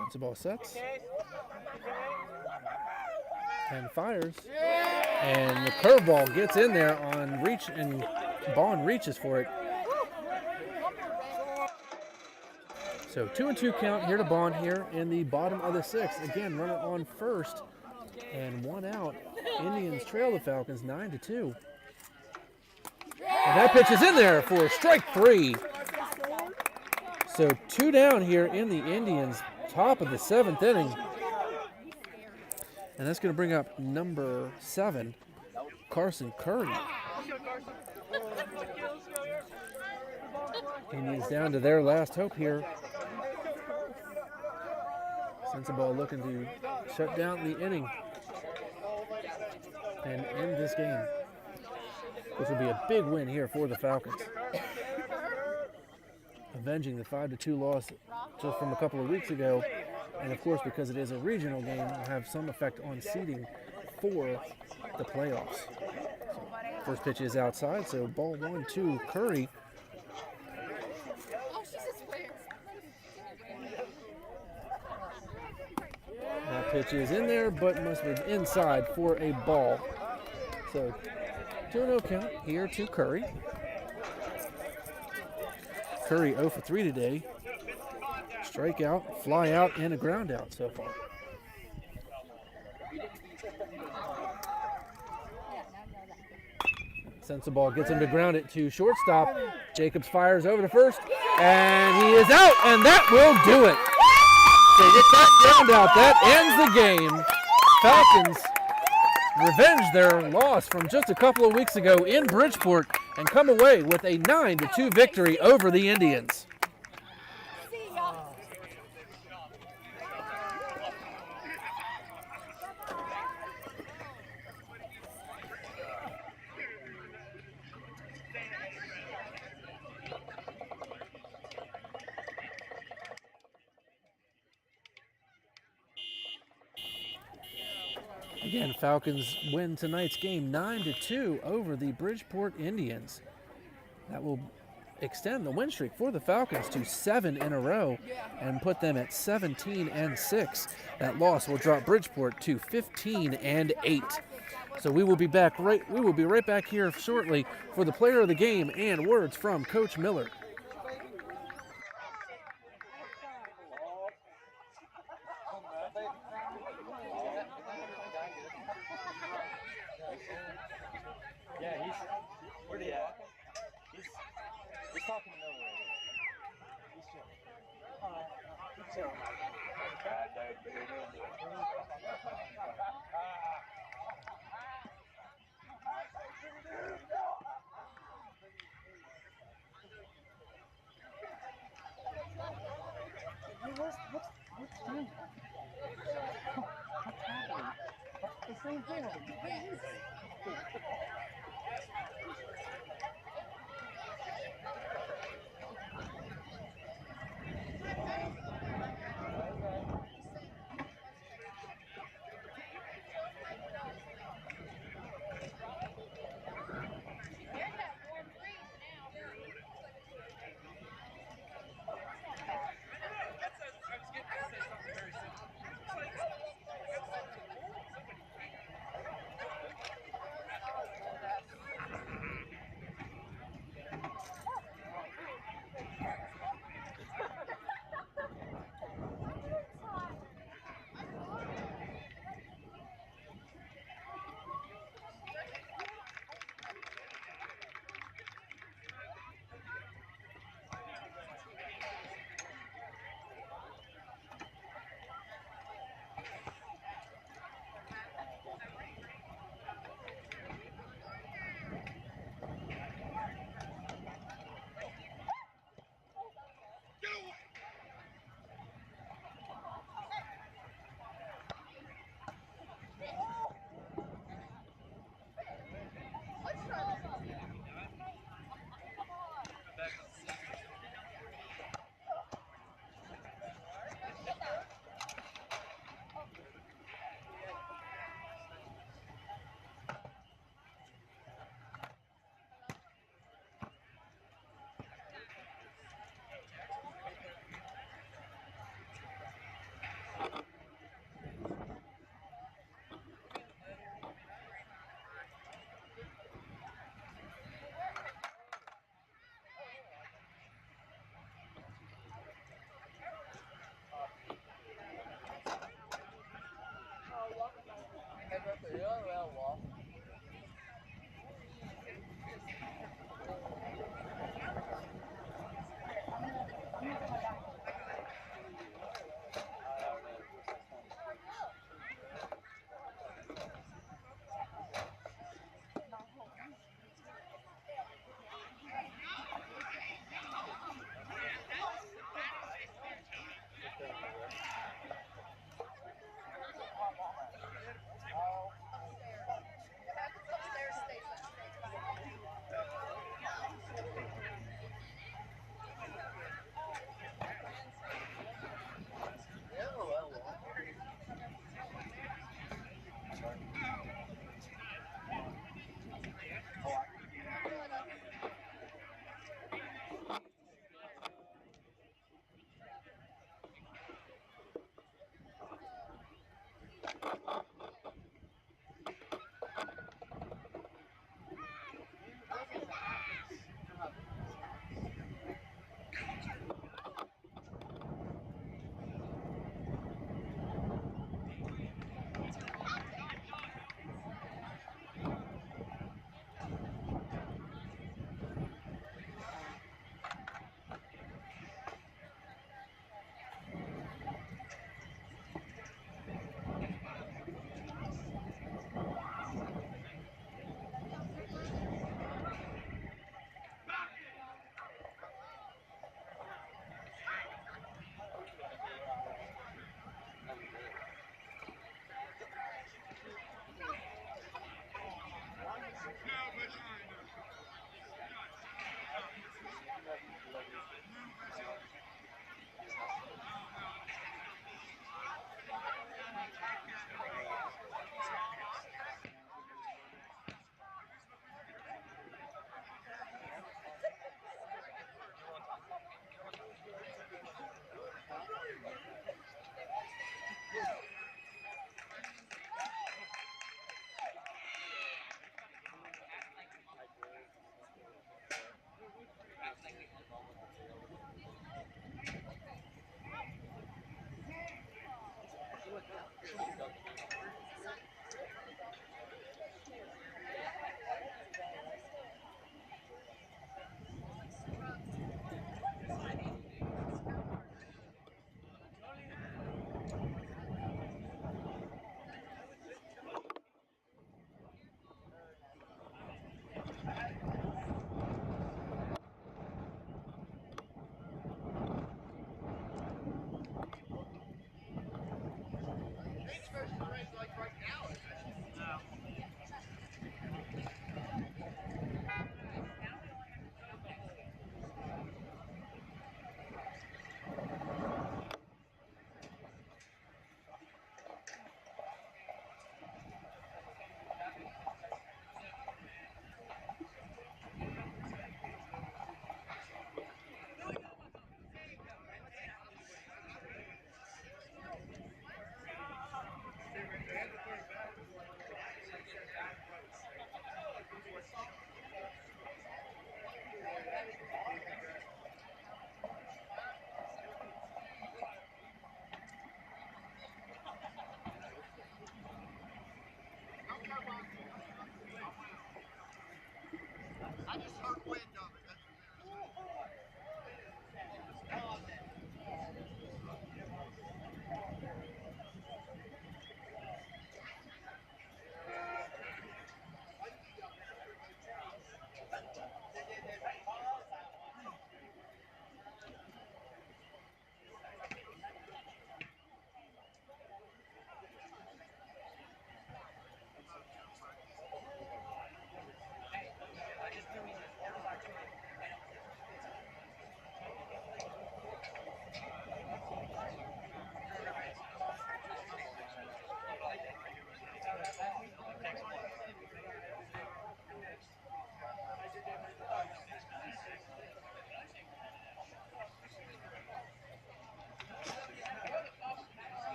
S1: Sensabaugh sets and fires, and the curveball gets in there on reach, and Bond reaches for it. So 2-2 count here to Bond here in the bottom of the 6th. Again, runner on first and one out. Indians trail the Falcons 9-2. And that pitch is in there for strike 3. So 2 down here in the Indians, top of the 7th inning. And that's going to bring up number 7, Carson Curry. Indians down to their last hope here. Sensabaugh looking to shut down the inning and end this game, which will be a big win here for the Falcons, avenging the 5-2 loss just from a couple of weeks ago. And of course, because it is a regional game, will have some effect on seeding for the playoffs. So first pitch is outside, so ball 1 to Curry. That pitch is in there, but must be inside for a ball. So 2-0 count here to Curry. Curry 0 for 3 today. Strikeout, fly out, and a ground out so far. Sensabaugh gets him to ground it to shortstop. Jacobs fires over to first, and he is out, and that will do it. They get that ground out. That ends the game. Falcons revenge their loss from just a couple of weeks ago in Bridgeport and come away with a 9-2 victory over the Indians. Again, Falcons win tonight's game 9-2 over the Bridgeport Indians. That will extend the win streak for the Falcons to 7 in a row and put them at 17-6. That loss will drop Bridgeport to 15-8. So we will be right back here shortly for the player of the game and words from Coach Miller.
S5: Yeah, where'd he at? He's talking to Miller right here. He's chilling. He's chilling. What's happening? The same thing.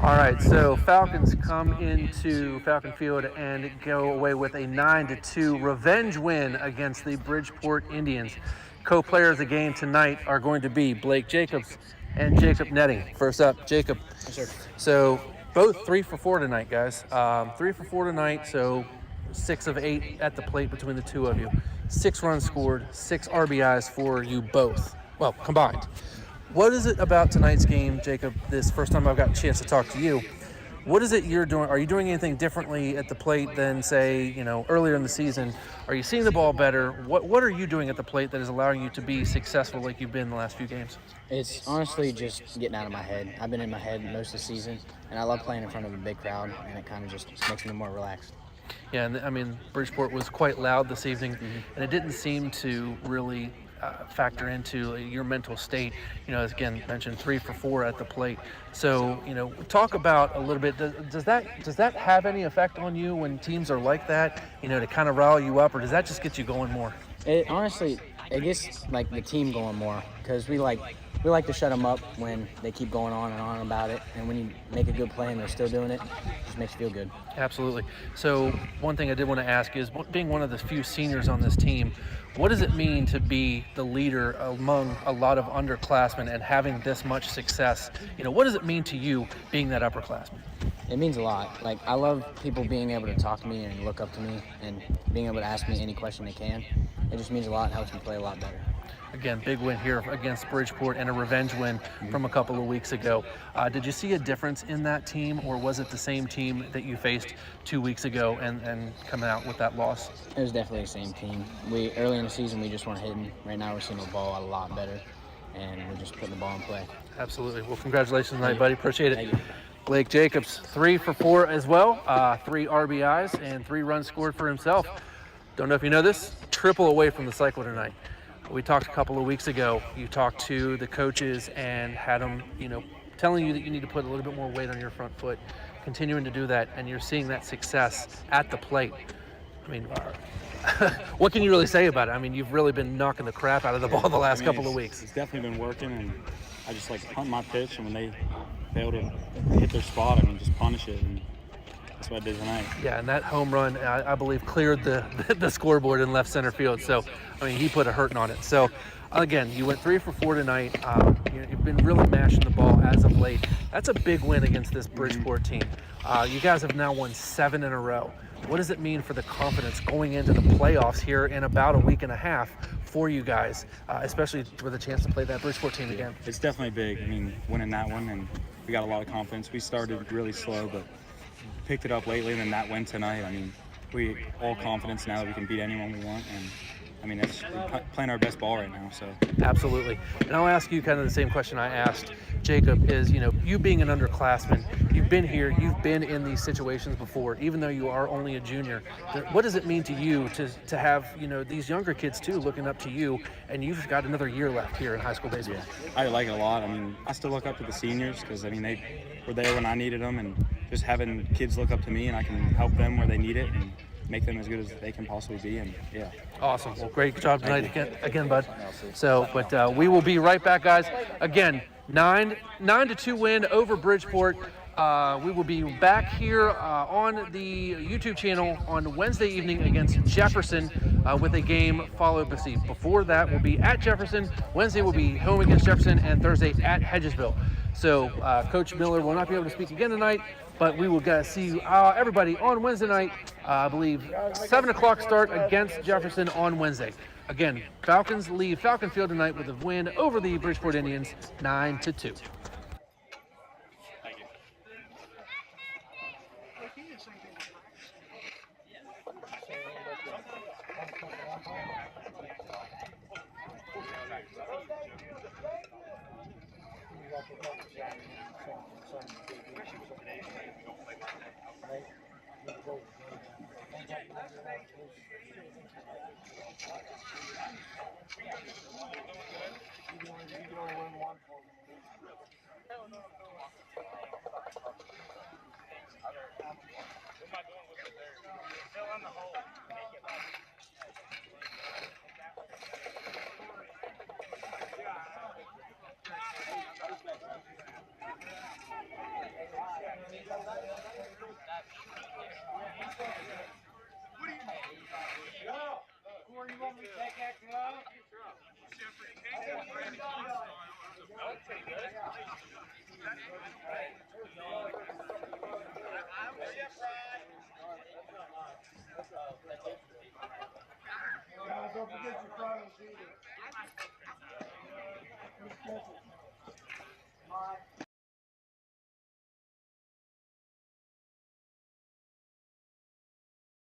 S1: All right, so Falcons come into Falcon Field and go away with a 9-2 revenge win against the Bridgeport Indians. Co-players of the game tonight are going to be Blake Jacobs and Jacob Netting. First up, Jacob.
S8: Yes, sir.
S1: So both 3 for 4 tonight, guys. 3 for 4 tonight, so 6 of 8 at the plate between the two of you. 6 runs scored, 6 RBIs for you both. Well, combined. What is it about tonight's game, Jacob? This first time I've got a chance to talk to you. What is it you're doing? Are you doing anything differently at the plate than, say, earlier in the season? Are you seeing the ball better? What are you doing at the plate that is allowing you to be successful like you've been in the last few games?
S8: It's honestly just getting out of my head. I've been in my head most of the season, and I love playing in front of a big crowd, and it kind of just makes me more relaxed.
S1: Yeah, and I mean, Bridgeport was quite loud this evening, and it didn't seem to really factor into your mental state. As again mentioned, 3 for 4 at the plate. So, talk about a little bit. Does that have any effect on you when teams are like that? To kind of rile you up, or does that just get you going more?
S8: It honestly, it gets like the team going more because we like to shut them up when they keep going on and on about it. And when you make a good play and they're still doing it, it just makes you feel good.
S1: Absolutely. So one thing I did want to ask is, being one of the few seniors on this team, what does it mean to be the leader among a lot of underclassmen and having this much success? What does it mean to you being that upperclassman?
S8: It means a lot. Like, I love people being able to talk to me and look up to me and being able to ask me any question they can. It just means a lot and helps me play a lot better.
S1: Again, big win here against Bridgeport and a revenge win from a couple of weeks ago. Did you see a difference in that team, or was it the same team that you faced 2 weeks ago and coming out with that loss?
S8: It was definitely the same team. Early in the season, we just weren't hitting. Right now, we're seeing the ball a lot better, and we're just putting the ball in play.
S1: Absolutely. Well, congratulations tonight, buddy. Appreciate it.
S8: Thank you.
S1: Blake Jacobs, 3 for 4 as well. 3 RBIs and 3 runs scored for himself. Don't know if you know this, triple away from the cycle tonight. We talked a couple of weeks ago. You talked to the coaches and had them, telling you that you need to put a little bit more weight on your front foot, continuing to do that, and you're seeing that success at the plate. I mean, what can you really say about it? I mean, you've really been knocking the crap out of the ball the last couple of weeks.
S9: It's definitely been working, and I just like hunt my pitch, and when they fail to hit their spot, just punish it, and that's what I did tonight. Yeah,
S1: and that home run, I believe, cleared the scoreboard in left center field. So, I mean, he put a hurting on it. So, again, you went 3 for 4 tonight. You've been really mashing the ball as of late. That's a big win against this Bridgeport team. You guys have now won 7 in a row. What does it mean for the confidence going into the playoffs here in about a week and a half for you guys, especially with a chance to play that Bridgeport team again?
S9: It's definitely big. I mean, winning that one, and we got a lot of confidence. We started really slow, but picked it up lately, and then that win tonight. I mean, we all confidence now that we can beat anyone we want, and I mean, we're playing our best ball right now. So
S1: absolutely. And I'll ask you kind of the same question I asked Jacob is, you being an underclassman, you've been here, you've been in these situations before, even though you are only a junior. What does it mean to you to have, these younger kids too looking up to you, and you've got another year left here in high school baseball?
S9: Yeah, I like it a lot. I mean, I still look up to the seniors because, I mean, they were there when I needed them, and just having kids look up to me and I can help them where they need it and make them as good as they can possibly be, and yeah.
S1: Awesome. Well, great job tonight again, bud. So, but we will be right back, guys. Again, 9-2 win over Bridgeport. We will be back here on the YouTube channel on Wednesday evening against Jefferson with a game followed by before that we'll be at Jefferson. Wednesday we'll be home against Jefferson, and Thursday at Hedgesville. So Coach Miller will not be able to speak again tonight, but we will see everybody on Wednesday night. I believe 7 o'clock start against Jefferson on Wednesday. Again, Falcons leave Falcon Field tonight with a win over the Bridgeport Indians, 9-2.
S3: What am I doing with it there? Fill in the hole.